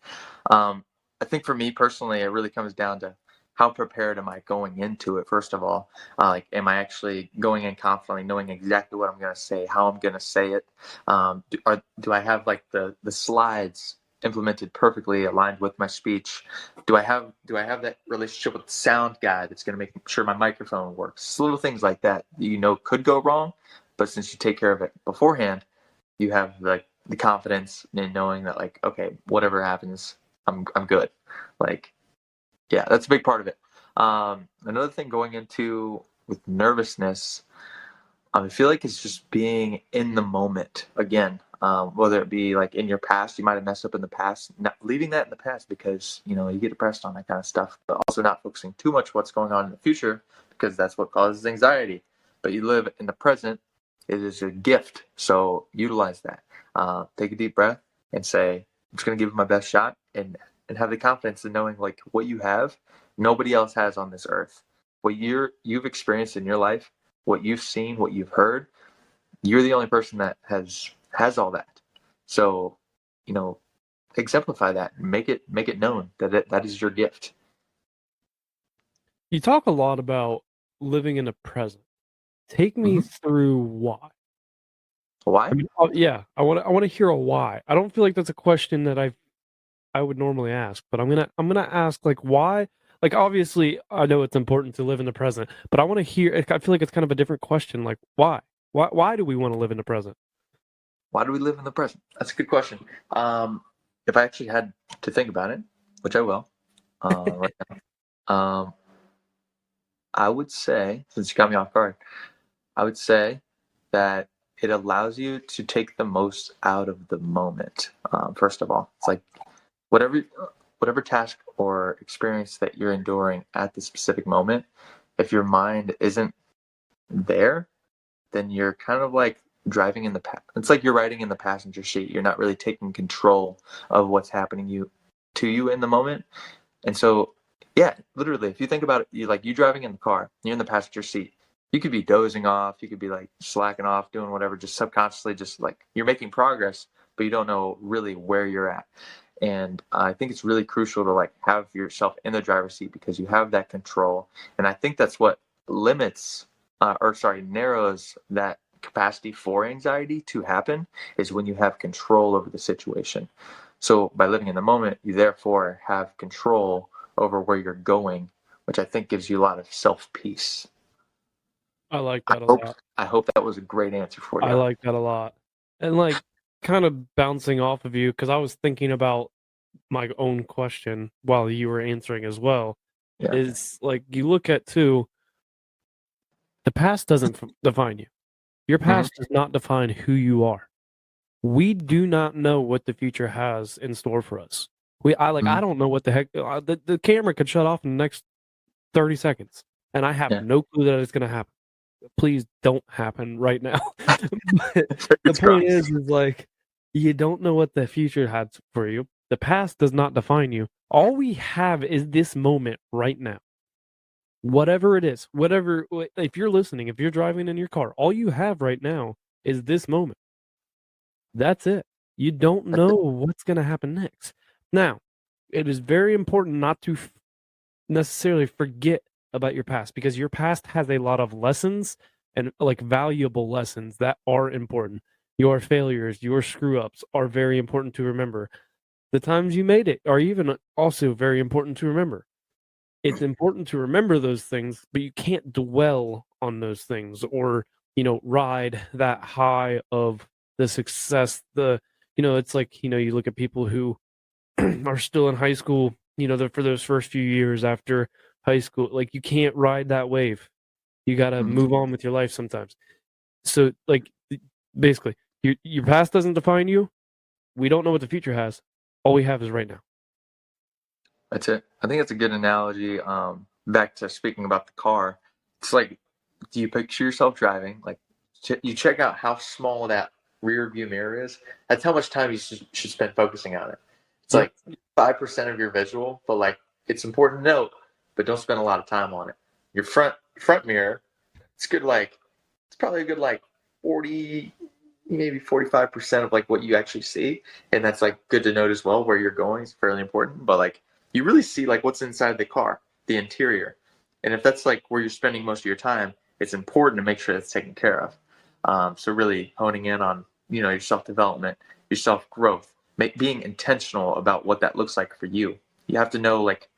I think for me personally, it really comes down to how prepared am I going into it, first of all? Am I actually going in confidently, knowing exactly what I'm going to say, how I'm going to say it? Do I have like the slides implemented perfectly, aligned with my speech? Do I have that relationship with the sound guy that's going to make sure my microphone works? Little things like that could go wrong, but since you take care of it beforehand, you have like the confidence in knowing that like, okay, whatever happens, I'm good. Like, yeah, that's a big part of it. Another thing going into with nervousness, I feel like it's just being in the moment again. Whether it be like in your past, you might have messed up in the past, not leaving that in the past because you get depressed on that kind of stuff, but also not focusing too much what's going on in the future because that's what causes anxiety. But you live in the present. It is a gift, so utilize that. Take a deep breath and say, I'm just going to give it my best shot, and have the confidence in knowing like what you have, nobody else has on this earth. What you've experienced in your life, what you've seen, what you've heard, you're the only person that has all that. So, exemplify that and make it known that that is your gift. You talk a lot about living in the present. Take me through why. Why? I want to hear a why. I don't feel like that's a question that I would normally ask, but I'm gonna ask like why. Like obviously, I know it's important to live in the present, but I want to hear. I feel like it's kind of a different question. Like why? Why do we want to live in the present? Why do we live in the present? That's a good question. If I actually had to think about it, which I will, right now, I would say, since you got me off guard, I would say that it allows you to take the most out of the moment. First of all, it's like whatever task or experience that you're enduring at the specific moment, if your mind isn't there, then you're kind of like driving in the past. It's like you're riding in the passenger seat. You're not really taking control of what's happening to you in the moment. And so, yeah, literally, if you think about it, you driving in the car, you're in the passenger seat. You could be dozing off. You could be like slacking off, doing whatever, just subconsciously, just like you're making progress, but you don't know really where you're at. And I think it's really crucial to like have yourself in the driver's seat because you have that control. And I think that's what narrows that capacity for anxiety to happen, is when you have control over the situation. So by living in the moment, you therefore have control over where you're going, which I think gives you a lot of self-peace. I like that a lot. I hope that was a great answer for you. I like that a lot. And like kind of bouncing off of you, because I was thinking about my own question while you were answering as well, Yeah. is like you look at too, the past doesn't define you. Your past does not define who you are. We do not know what the future has in store for us. I don't know what the heck the camera could shut off in the next 30 seconds, and I have no clue that it's going to happen. Please don't happen right now. But the point is like you don't know what the future has for you. The past does not define you. All we have is this moment right now. Whatever it is, if you're listening, if you're driving in your car, all you have right now is this moment. That's it. You don't know what's going to happen next. Now, it is very important not to necessarily forget about your past, because your past has a lot of lessons and like valuable lessons that are important. Your failures, your screw ups are very important to remember. The times you made it are even also very important to remember. It's important to remember those things, but you can't dwell on those things or, ride that high of the success. It's like, you look at people who are still in high school, for those first few years after high school, like you can't ride that wave. You got to move on with your life sometimes. So like basically your past doesn't define you. We don't know what the future has. All we have is right now. That's it. I think that's a good analogy. Back to speaking about the car, it's like, do you picture yourself driving? Like, you check out how small that rear view mirror is. That's how much time you should spend focusing on it. It's like 5% of your visual, but like it's important to note, but don't spend a lot of time on it. Your front mirror, it's good. Like it's probably a good 40, maybe 45% of like what you actually see, and that's like good to note as well. Where you're going is fairly important, but like you really see like what's inside the car, the interior, and if that's like where you're spending most of your time, it's important to make sure that's taken care of. So really honing in on your self development, your self growth, being intentional about what that looks like for you. You have to know like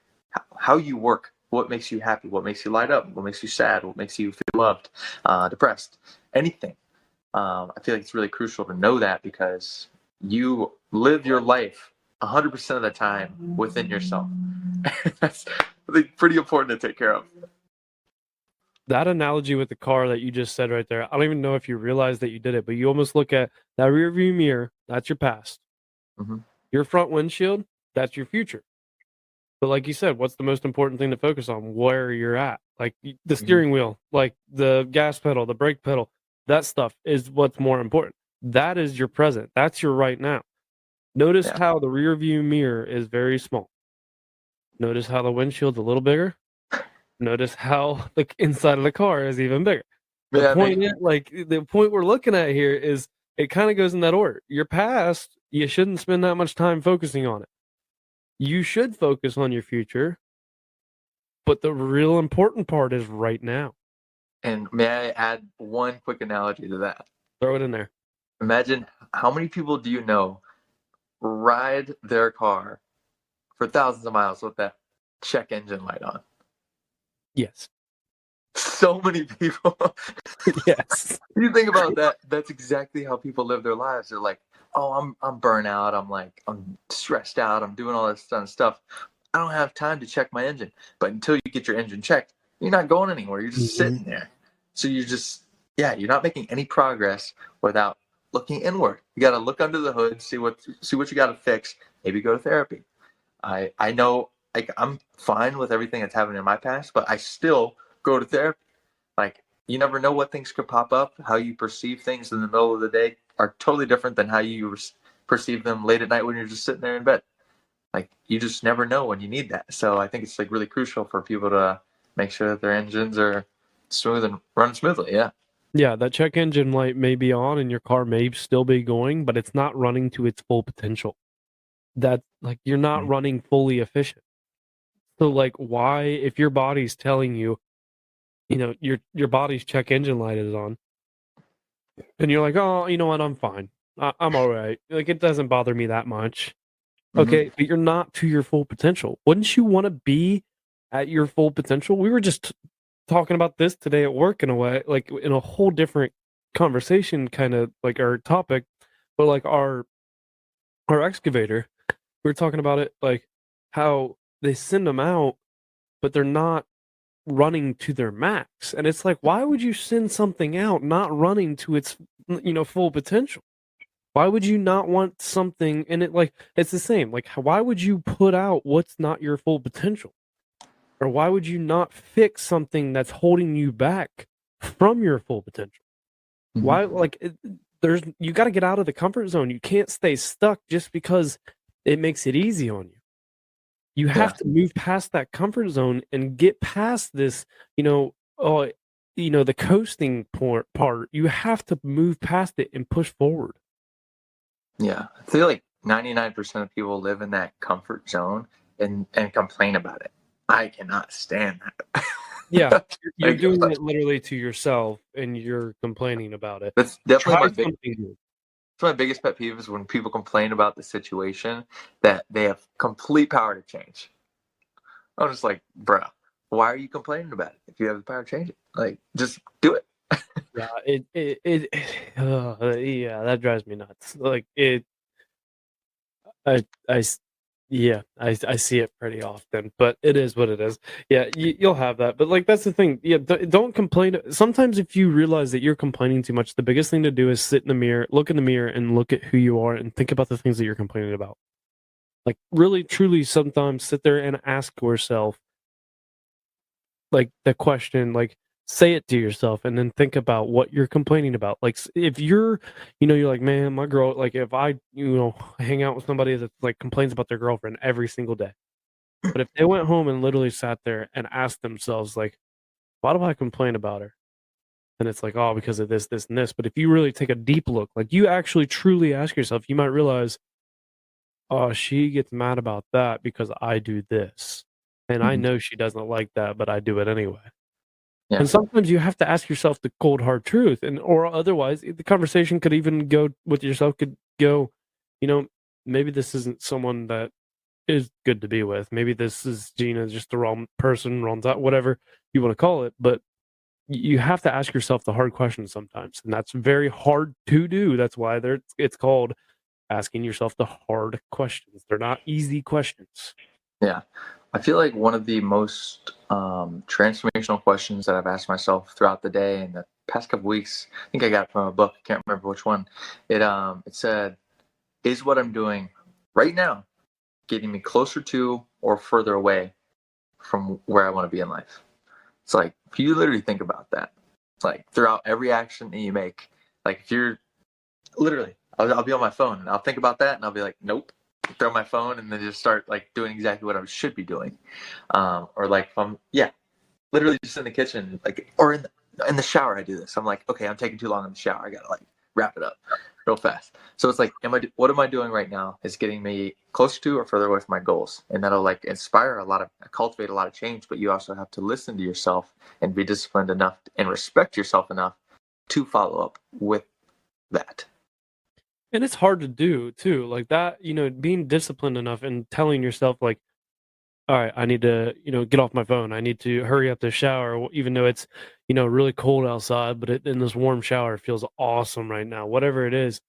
how you work, what makes you happy, what makes you light up, what makes you sad, what makes you feel loved, depressed, anything. I feel like it's really crucial to know that, because you live your life 100% of the time within yourself. That's pretty important to take care of. That analogy with the car that you just said right there, I don't even know if you realize that you did it, but you almost look at that rear view mirror, that's your past. Your front windshield, that's your future. But like you said, what's the most important thing to focus on? Where you're at. Like the steering wheel, like the gas pedal, the brake pedal, that stuff is what's more important. That is your present. That's your right now. Notice how the rear view mirror is very small. Notice how the windshield's a little bigger. Notice how the inside of the car is even bigger. The point we're looking at here is it kind of goes in that order. Your past, you shouldn't spend that much time focusing on it. You should focus on your future, but the real important part is right now. And may I add one quick analogy to that? Throw it in there. Imagine how many people do you know ride their car for thousands of miles with that check engine light on? Yes. So many people. Yes. You think about that, that's exactly how people live their lives. They're like, oh, I'm burnt out, I'm stressed out, I'm doing all this stuff. I don't have time to check my engine. But until you get your engine checked, you're not going anywhere. You're just sitting there. So you're not making any progress without looking inward. You got to look under the hood, see what you got to fix, maybe go to therapy. I know, like, I'm fine with everything that's happened in my past, but I still go to therapy. Like, you never know what things could pop up. How you perceive things in the middle of the day are totally different than how you perceive them late at night when you're just sitting there in bed. Like, you just never know when you need that. So I think it's like really crucial for people to make sure that their engines are smooth and running smoothly. Yeah. Yeah, that check engine light may be on and your car may still be going, but it's not running to its full potential. That, like, you're not running fully efficient. So like, why, if your body's telling you, your body's check engine light is on, and you're like, oh, you know what, I'm fine. I'm all right. Like, it doesn't bother me that much. Okay, but you're not to your full potential. Wouldn't you want to be at your full potential? We were just talking about this today at work in a way, like in a whole different conversation, kind of like our topic, but like our excavator, we were talking about it, like how they send them out, but they're not running to their max. And it's like, why would you send something out not running to its full potential? Why would you not want something? And it's the same. Like, why would you put out what's not your full potential? Or why would you not fix something that's holding you back from your full potential? Why, you got to get out of the comfort zone. You can't stay stuck just because it makes it easy on you. You have to move past that comfort zone and get past this, the coasting part. You have to move past it and push forward. Yeah. I feel like 99% of people live in that comfort zone and complain about it. I cannot stand that. Yeah, you're doing it literally to yourself, and you're complaining about it. That's definitely my biggest pet peeve is when people complain about the situation that they have complete power to change. I'm just like, bro, why are you complaining about it if you have the power to change it? Like, just do it. Yeah, that drives me nuts. Like I see it pretty often, but it is what it is. Yeah, you'll have that, but like that's the thing. Yeah, don't complain. Sometimes if you realize that you're complaining too much, the biggest thing to do is sit in the mirror, look in the mirror, and look at who you are, and think about the things that you're complaining about. Like really, truly, sometimes sit there and ask yourself, like the question, like say it to yourself, and then think about what you're complaining about. Like if you're like, man, my girl, like if I hang out with somebody that like complains about their girlfriend every single day, but if they went home and literally sat there and asked themselves, like, why do I complain about her? And it's like, oh, because of this, and this. But if you really take a deep look, like you actually truly ask yourself, you might realize, oh, she gets mad about that because I do this. And I know she doesn't like that, but I do it anyway. Yeah. And sometimes you have to ask yourself the cold hard truth, or otherwise the conversation could even go with yourself, could go, maybe this isn't someone that is good to be with. Maybe this is Gina, just the wrong person, wrong time, whatever you want to call it. But you have to ask yourself the hard questions sometimes, and that's very hard to do. That's why it's called asking yourself the hard questions. They're not easy questions. Yeah. I feel like one of the most transformational questions that I've asked myself throughout the day and the past couple weeks, I think I got it from a book. I can't remember which one. It said, is what I'm doing right now getting me closer to or further away from where I want to be in life? It's like, if you literally think about that, it's like throughout every action that you make, like if you're literally, I'll be on my phone and I'll think about that and I'll be like, nope. Throw my phone and then just start like doing exactly what I should be doing, or like if I'm literally just in the kitchen, like, or in the shower. I do this. I'm like, okay, I'm taking too long in the shower. I gotta like wrap it up real fast. So it's like, what am I doing right now? Is getting me closer to or further away from my goals, and that'll like cultivate a lot of change. But you also have to listen to yourself and be disciplined enough and respect yourself enough to follow up with that. And it's hard to do too, like that, being disciplined enough and telling yourself like, all right, I need to, get off my phone. I need to hurry up the shower, even though it's, really cold outside, but in this warm shower, it feels awesome right now, whatever it is.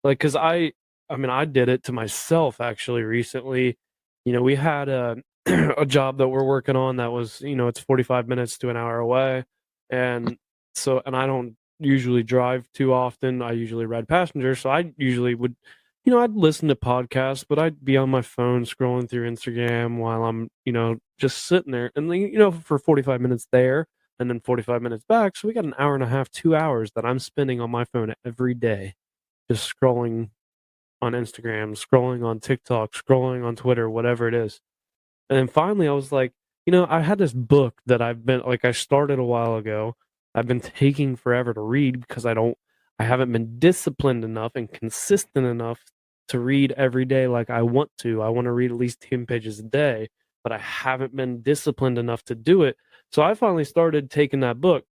Like, cause I did it to myself actually recently. We had a, a job that we're working on that was, it's 45 minutes to an hour away. And I don't usually drive too often. I usually ride passenger, so I usually would, I'd listen to podcasts, but I'd be on my phone scrolling through Instagram while I'm, just sitting there, and then, for 45 minutes there, and then 45 minutes back. So we got an hour and a half, 2 hours that I'm spending on my phone every day, just scrolling on Instagram, scrolling on TikTok, scrolling on Twitter, whatever it is. And then finally, I was like, I had this book that I started a while ago. I've been taking forever to read because I haven't been disciplined enough and consistent enough to read every day like I want to. I want to read at least 10 pages a day, but I haven't been disciplined enough to do it. So I finally started taking that book,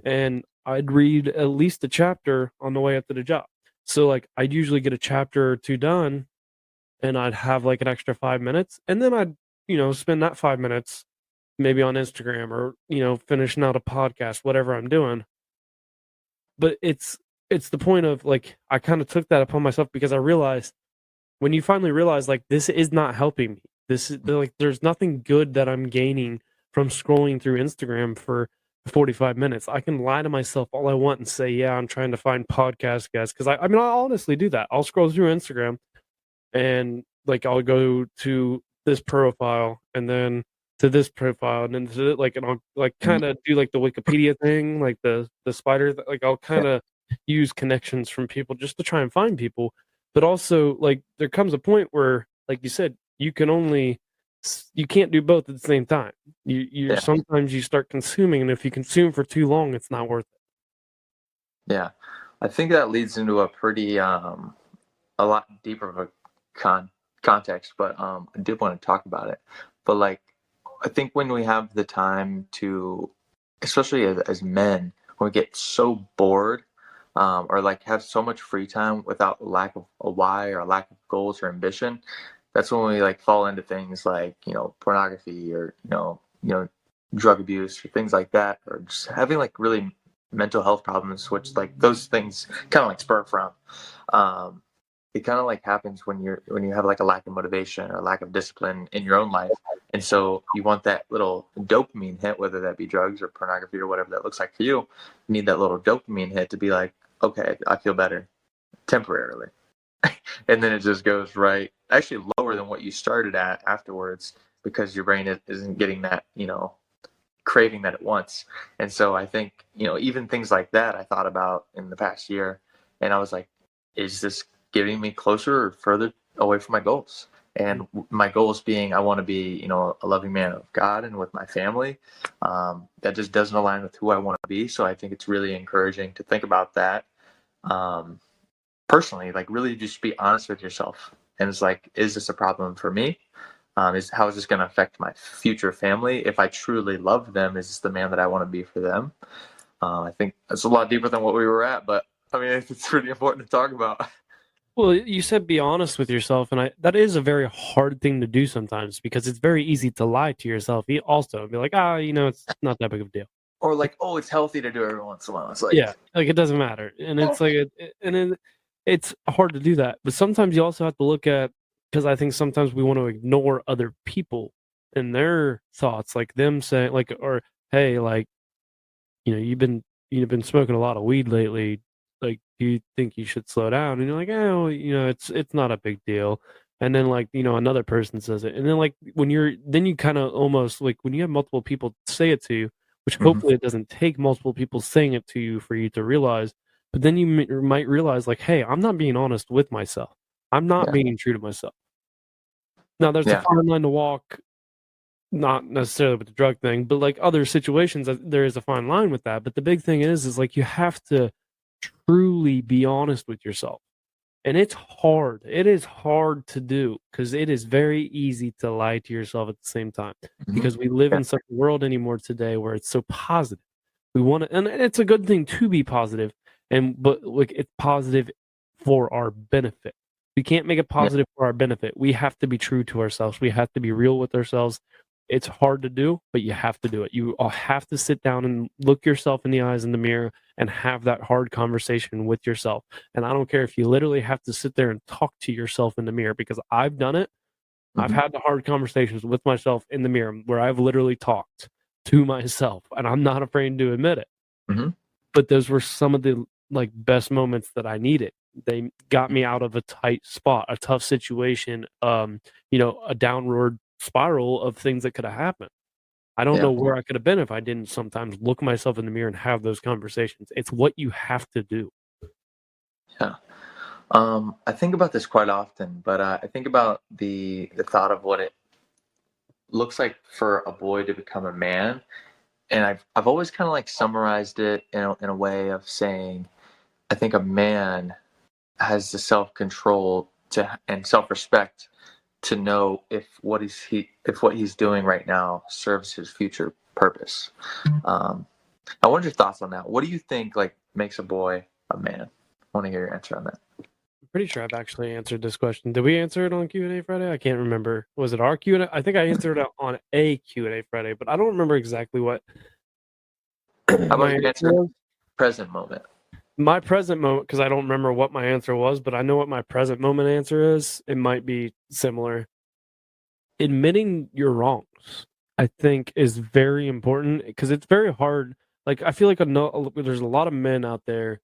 and I'd read at least a chapter on the way up to the job. So like I'd usually get a chapter or two done, and I'd have like an extra 5 minutes, and then I'd, spend that 5 minutes maybe on Instagram or, finishing out a podcast, whatever I'm doing. But it's the point of like, I kind of took that upon myself because I realized when you finally realize like this is not helping me. This is like there's nothing good that I'm gaining from scrolling through Instagram for 45 minutes. I can lie to myself all I want and say, yeah, I'm trying to find podcast guests. Cause I mean, I honestly do that. I'll scroll through Instagram and like I'll go to this profile and then to this profile and then to like, and I'll like kind of do like the Wikipedia thing, like the spider, like I'll kind of use connections from people just to try and find people. But also like there comes a point where, like you said, you can't do both at the same time. You sometimes you start consuming, and if you consume for too long, it's not worth it. Yeah, I think that leads into a pretty a lot deeper of a context, but I did want to talk about it. But like, I think when we have the time to, especially as men, when we get so bored, or like have so much free time without lack of a why or lack of goals or ambition, that's when we like fall into things like, pornography or, drug abuse or things like that, or just having like really mental health problems, which like those things kind of like spur from. It kind of like happens when you have like a lack of motivation or lack of discipline in your own life. And so you want that little dopamine hit, whether that be drugs or pornography or whatever that looks like for you. You need that little dopamine hit to be like, okay, I feel better temporarily. And then it just goes right, actually lower than what you started at afterwards, because your brain isn't getting that, craving that it wants. And so I think, even things like that I thought about in the past year, and I was like, is this getting me closer or further away from my goals? And my goals being, I want to be, a loving man of God and with my family. That just doesn't align with who I want to be. So I think it's really encouraging to think about that. Personally, like really just be honest with yourself. And it's like, is this a problem for me? How is this going to affect my future family? If I truly love them, is this the man that I want to be for them? I think that's a lot deeper than what we were at, but I mean, it's pretty important to talk about. Well, you said be honest with yourself, and that is a very hard thing to do sometimes because it's very easy to lie to yourself. You also be like, it's not that big of a deal. Or like, oh, it's healthy to do every once in a while. It's like, yeah, like it doesn't matter, and it's like, it's hard to do that. But sometimes you also have to look at, because I think sometimes we want to ignore other people and their thoughts, like them saying, like, or hey, like, you've been smoking a lot of weed lately. Like, do you think you should slow down? And you're like, oh, it's not a big deal. And then like, another person says it. And then like then you kind of almost like when you have multiple people say it to you, which hopefully it doesn't take multiple people saying it to you for you to realize, but then you might realize like, hey, I'm not being honest with myself. I'm not being true to myself. Now there's a fine line to walk, not necessarily with the drug thing, but like other situations, there is a fine line with that. But the big thing is like you have to truly be honest with yourself. And it's hard. It is hard to do because it is very easy to lie to yourself at the same time, because we live in such a world anymore today where it's so positive. We want to, and it's a good thing to be positive, but like it's positive for our benefit. We can't make it positive for our benefit. We have to be true to ourselves. We have to be real with ourselves. It's hard to do, but you have to do it. You all have to sit down and look yourself in the eyes in the mirror and have that hard conversation with yourself. And I don't care if you literally have to sit there and talk to yourself in the mirror, because I've done it. I've had the hard conversations with myself in the mirror where I've literally talked to myself, and I'm not afraid to admit it. But those were some of the like best moments that I needed. They got me out of a tight spot, a tough situation, a downward spiral of things that could have happened. I don't know where I could have been if I didn't sometimes look myself in the mirror and have those conversations. It's what you have to do. Yeah. I think about this quite often, but I think about the thought of what it looks like for a boy to become a man. And I've always kind of like summarized it in a way of saying, I think a man has the self-control and self-respect to know if what he's doing right now serves his future purpose. I wonder your thoughts on that. What do you think like makes a boy a man? I want to hear your answer on that. pretty sure I've actually answered this question. Did we answer it on Q&A Friday? I can't remember. Was it our Q&A? I think I answered it on a Q&A Friday, but I don't remember exactly what How about my your answer answer? was. Present moment. My present moment, because I don't remember what my answer was, but I know what my present moment answer is. It might be similar. Admitting your wrongs, I think, is very important because it's very hard. Like, I feel like there's a lot of men out there,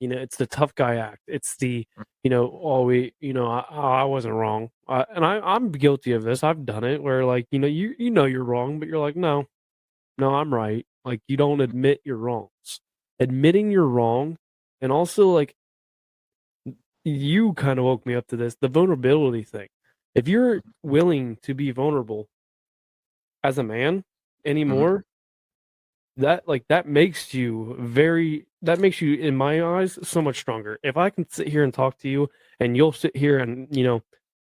it's the tough guy act. It's the, I wasn't wrong. And I'm guilty of this. I've done it where, like, you know you're wrong, but you're like, no, I'm right. Like, you don't admit your wrongs. Admitting you're wrong, and also, like, you kind of woke me up to this, the vulnerability thing. If you're willing to be vulnerable as a man anymore, that makes you in my eyes so much stronger. If I can sit here and talk to you and you'll sit here and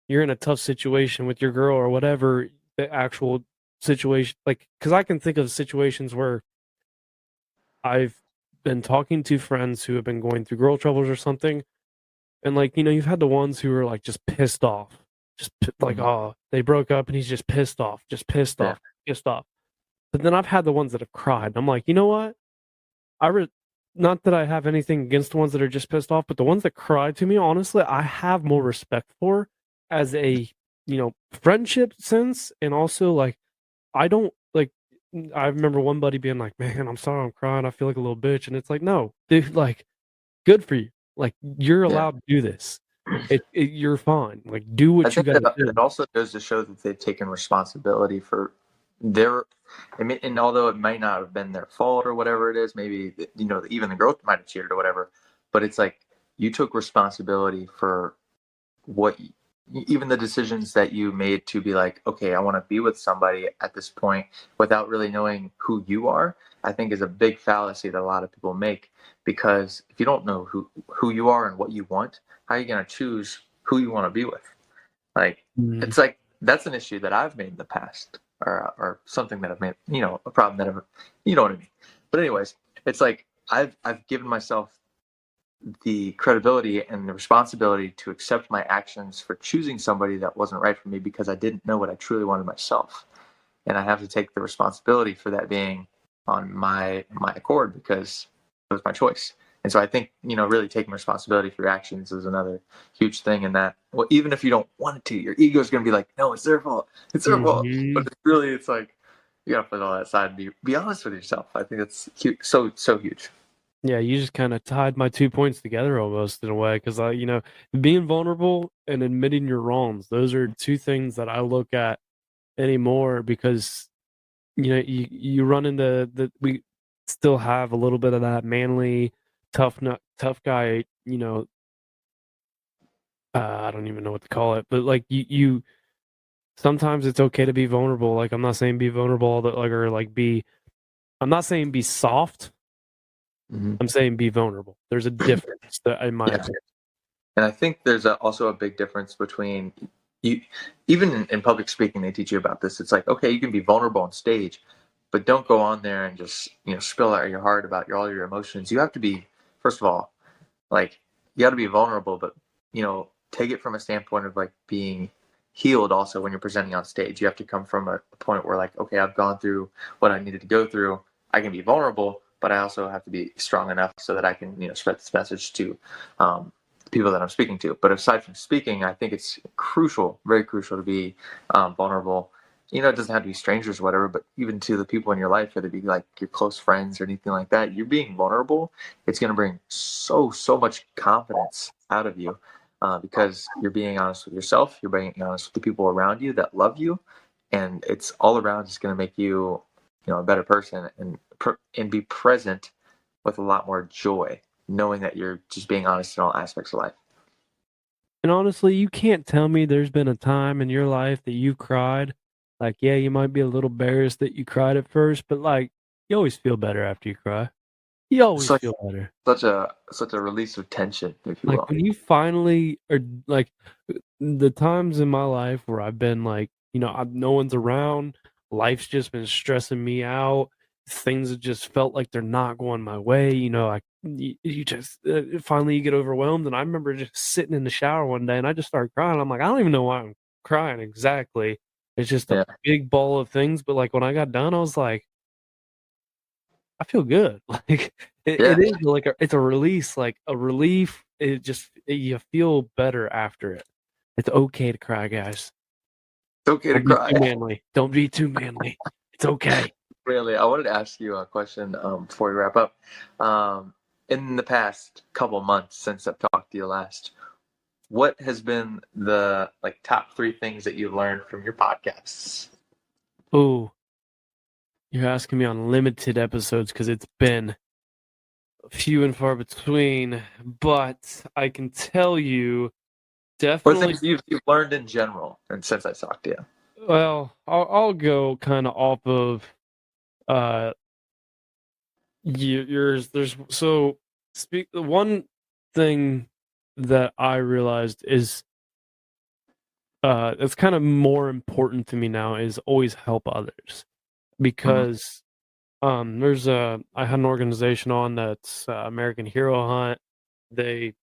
you're in a tough situation with your girl or whatever, the actual situation, like, because I can think of situations where I've been talking to friends who have been going through girl troubles or something, and, like, you've had the ones who are, like, just pissed off, like, oh, they broke up and he's just pissed off, Yeah. pissed off. But then I've had the ones that have cried. I'm like, you know what? Not that I have anything against the ones that are just pissed off, but the ones that cry to me, honestly, I have more respect for as a, friendship sense. And also, like, I don't like, I remember one buddy being like, man, I'm sorry I'm crying. I feel like a little bitch. And it's like, no, dude, like, good for you. Like, you're allowed to do this. You're fine. Like, do what you got to do. It also goes to show that they've taken responsibility for their. I mean, and although it might not have been their fault or whatever it is, maybe even the girl might have cheated or whatever. But it's like you took responsibility for what, even the decisions that you made to be like, okay, I want to be with somebody at this point without really knowing who you are. I think is a big fallacy that a lot of people make, because if you don't know who you are and what you want, how are you going to choose who you want to be with? Like, it's like, that's an issue that I've made in the past, or something that I've made, a problem that I've, you know what I mean? But anyways, it's like, I've given myself the credibility and the responsibility to accept my actions for choosing somebody that wasn't right for me, because I didn't know what I truly wanted myself. And I have to take the responsibility for that being on my accord, because it was my choice. And so I think, really taking responsibility for your actions is another huge thing in that. Well, even if you don't want it to, your ego is going to be like, no, it's their fault. It's their fault. But it's like, you got to put all that aside and be honest with yourself. I think that's huge. So huge. Yeah, you just kind of tied my 2 points together almost in a way, because being vulnerable and admitting your wrongs, those are two things that I look at anymore, because you run into we still have a little bit of that manly tough guy, I don't even know what to call it, but like you sometimes it's okay to be vulnerable. Like, I'm not saying be vulnerable I'm not saying be soft. I'm saying be vulnerable. There's a difference in my opinion. And I think there's also a big difference between you, even in public speaking, they teach you about this. It's like, okay, you can be vulnerable on stage, but don't go on there and just, spill out your heart about all your emotions. You have to be, first of all, like, you got to be vulnerable, but, take it from a standpoint of, like, being healed also when you're presenting on stage. You have to come from a point where, like, okay, I've gone through what I needed to go through. I can be vulnerable, but I also have to be strong enough so that I can, spread this message to people that I'm speaking to. But aside from speaking, I think it's crucial, very crucial, to be vulnerable. It doesn't have to be strangers or whatever, but even to the people in your life, whether it be like your close friends or anything like that, you're being vulnerable. It's going to bring so much confidence out of you, because you're being honest with yourself. You're being honest with the people around you that love you, and it's all around just going to make you, a better person, and be present with a lot more joy, knowing that you're just being honest in all aspects of life. And honestly, you can't tell me there's been a time in your life that you cried. Like, yeah, you might be a little embarrassed that you cried at first, but, like, you always feel better after you cry. You always feel better. Such a release of tension, if you will. Like, when you finally are, like, the times in my life where I've been like, no one's around, life's just been stressing me out, things have just felt like they're not going my way, you just finally you get overwhelmed. And I remember just sitting in the shower one day and I just started crying. I'm like, I don't even know why I'm crying exactly. It's just a Yeah. big ball of things. But like when I got done, I was like, I feel good. Like it Yeah. is like it's a release, like a relief. You feel better after it. It's okay to cry, guys. It's okay to Don't be cry. too manly. Don't be too manly. It's okay. Really, I wanted to ask you a question before we wrap up. In the past couple months since I've talked to you last, what has been the like top 3 things that you've learned from your podcasts? Oh, you're asking me on limited episodes because it's been few and far between. But I can tell you, Or definitely. things you've learned in general, and since I talked to you. Well, I'll go kind of off of uh yours. There's so speak. One thing that I realized is it's kind of more important to me now is always help others Mhm. because I had an organization on that's American Hero Hunt. They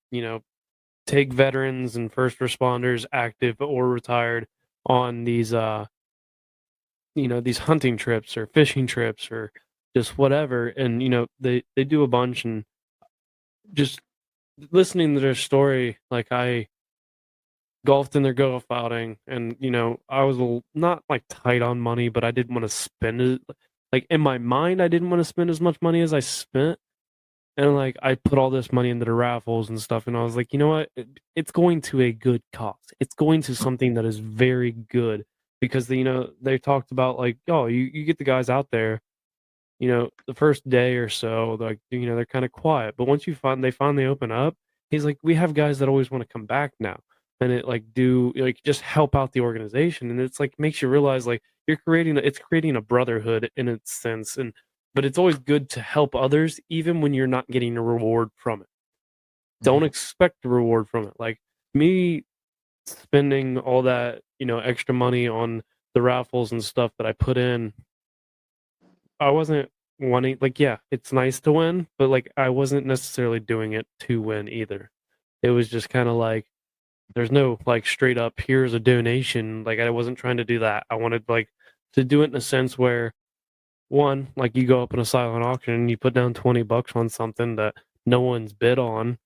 take veterans and first responders, active or retired, on these hunting trips or fishing trips or just whatever. And they do a bunch, and just listening to their story, like I golfed in their golf outing, and I was not like tight on money, but I didn't want to spend it. Like in my mind, I didn't want to spend as much money as I spent, and like I put all this money into the raffles and stuff, and I was like, you know what? It's going to a good cause. It's going to something that is very good because they talked about like, oh, you get the guys out there, the first day or so, like they're kind of quiet, but once they finally open up, he's like, we have guys that always want to come back now, and it like do like just help out the organization, and it's like makes you realize like it's creating a brotherhood in its sense, and but it's always good to help others even when you're not getting a reward from it. Don't Mhm. expect a reward from it. Like me spending all that extra money on the raffles and stuff that I put in, I wasn't wanting, like, yeah, it's nice to win, but like I wasn't necessarily doing it to win either. It was just kind of like there's no like straight up here's a donation. Like I wasn't trying to do that. I wanted like to do it in a sense where one, like you go up in a silent auction and you put down $20 on something that no one's bid on.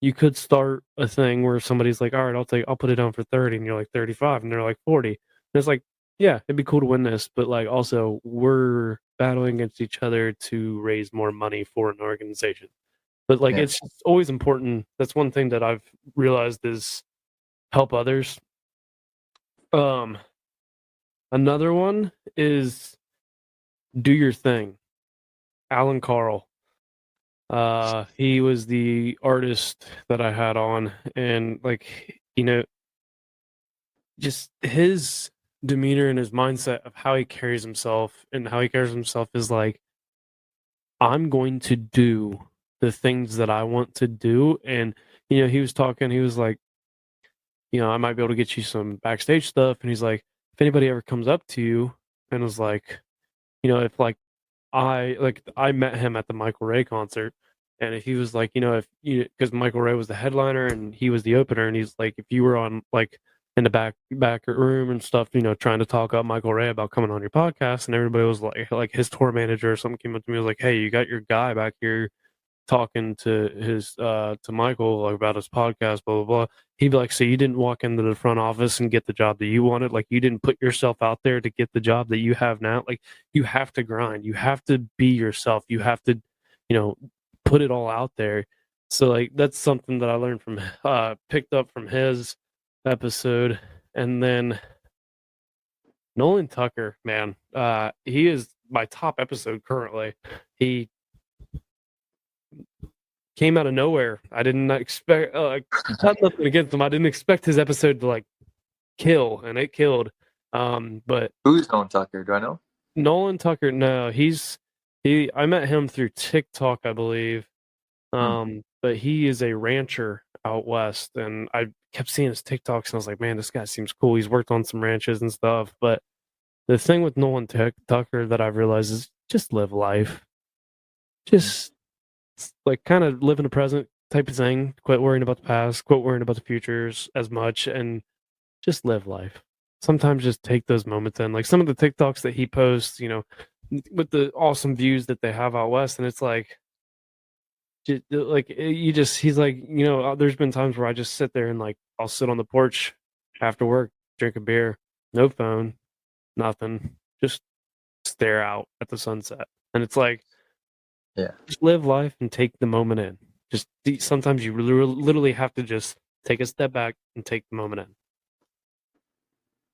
You could start a thing where somebody's like, all right, I'll put it down for 30, and you're like 35, and they're like 40. And it's like, yeah, it'd be cool to win this, but like also we're battling against each other to raise more money for an organization. But like Yeah. it's just always important. That's one thing that I've realized is help others. Um Another one is do your thing. Alan Carl. He was the artist that I had on, and like, just his demeanor and his mindset of how he carries himself and how he carries himself is like, I'm going to do the things that I want to do. And, he was talking, he was like, I might be able to get you some backstage stuff. And he's like, if anybody ever comes up to you and was like, if like I met him at the Michael Ray concert, and he was like, if you because Michael Ray was the headliner and he was the opener, and he's like, if you were on like in the back room and stuff, trying to talk up Michael Ray about coming on your podcast, and everybody was like his tour manager or something came up to me, was like, hey, you got your guy back here talking to Michael like about his podcast, blah blah blah. He'd be like, so you didn't walk into the front office and get the job that you wanted? Like you didn't put yourself out there to get the job that you have now? Like you have to grind. You have to be yourself. You have to, put it all out there. So like that's something that I learned from picked up from his episode. And then Nolan Tucker, man, he is my top episode currently. He came out of nowhere. I didn't expect. Had nothing against him. I didn't expect his episode to like kill, and it killed. But Who's Nolan Tucker? Do I know? Nolan Tucker, no, he. I met him through TikTok, I believe. Hmm. But he is a rancher out west, and I kept seeing his TikToks, and I was like, man, this guy seems cool. He's worked on some ranches and stuff. But the thing with Nolan Tucker that I've realized is just live life. Just like kind of live in the present type of thing. Quit worrying about the past, quit worrying about the futures as much, and just live life. Sometimes just take those moments in. Like some of the TikToks that he posts, with the awesome views that they have out west, and it's like, he's like, there's been times where I just sit there and like I'll sit on the porch after work, drink a beer, no phone, nothing, just stare out at the sunset, and it's like, Yeah. just live life and take the moment in. Just sometimes you literally have to just take a step back and take the moment in.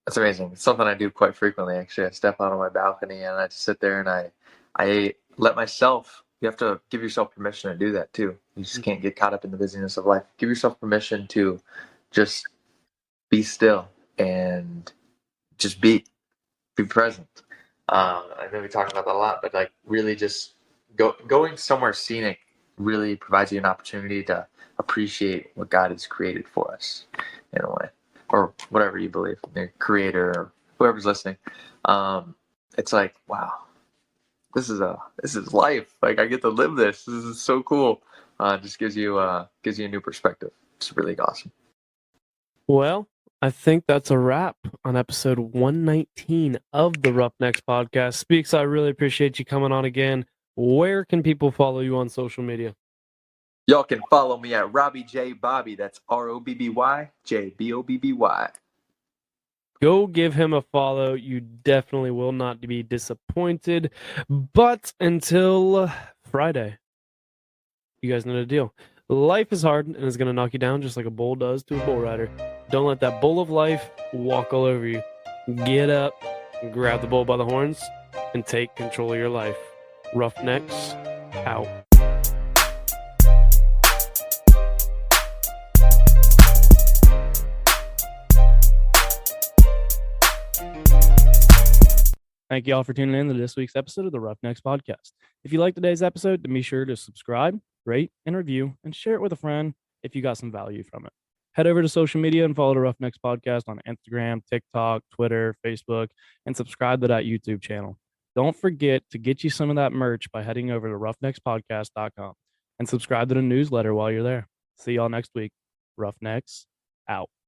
That's amazing. It's something I do quite frequently, actually. I step out on my balcony and I just sit there and I let myself, you have to give yourself permission to do that too. You just can't get caught up in the busyness of life. Give yourself permission to just be still and just be present. I know we talked about that a lot, but like really just going somewhere scenic really provides you an opportunity to appreciate what God has created for us in a way, or whatever you believe, the creator or whoever's listening. It's like, wow, this is life. Like I get to live this. This is so cool. Just gives you a new perspective. It's really awesome. Well, I think that's a wrap on episode 119 of the Roughnecks podcast. Speaks, I really appreciate you coming on again. Where can people follow you on social media? Y'all can follow me at Robby J Bobby. That's ROBBY JBOBBY. Go give him a follow. You definitely will not be disappointed. But until Friday, you guys know the deal. Life is hard and it's going to knock you down just like a bull does to a bull rider. Don't let that bull of life walk all over you. Get up, grab the bull by the horns, and take control of your life. Roughnecks, out. Thank you all for tuning in to this week's episode of the Roughnecks podcast. If you liked today's episode, then be sure to subscribe, rate, and review, and share it with a friend if you got some value from it. Head over to social media and follow the Roughnecks podcast on Instagram, TikTok, Twitter, Facebook, and subscribe to that YouTube channel. Don't forget to get you some of that merch by heading over to roughneckspodcast.com and subscribe to the newsletter while you're there. See y'all next week. Roughnecks, out.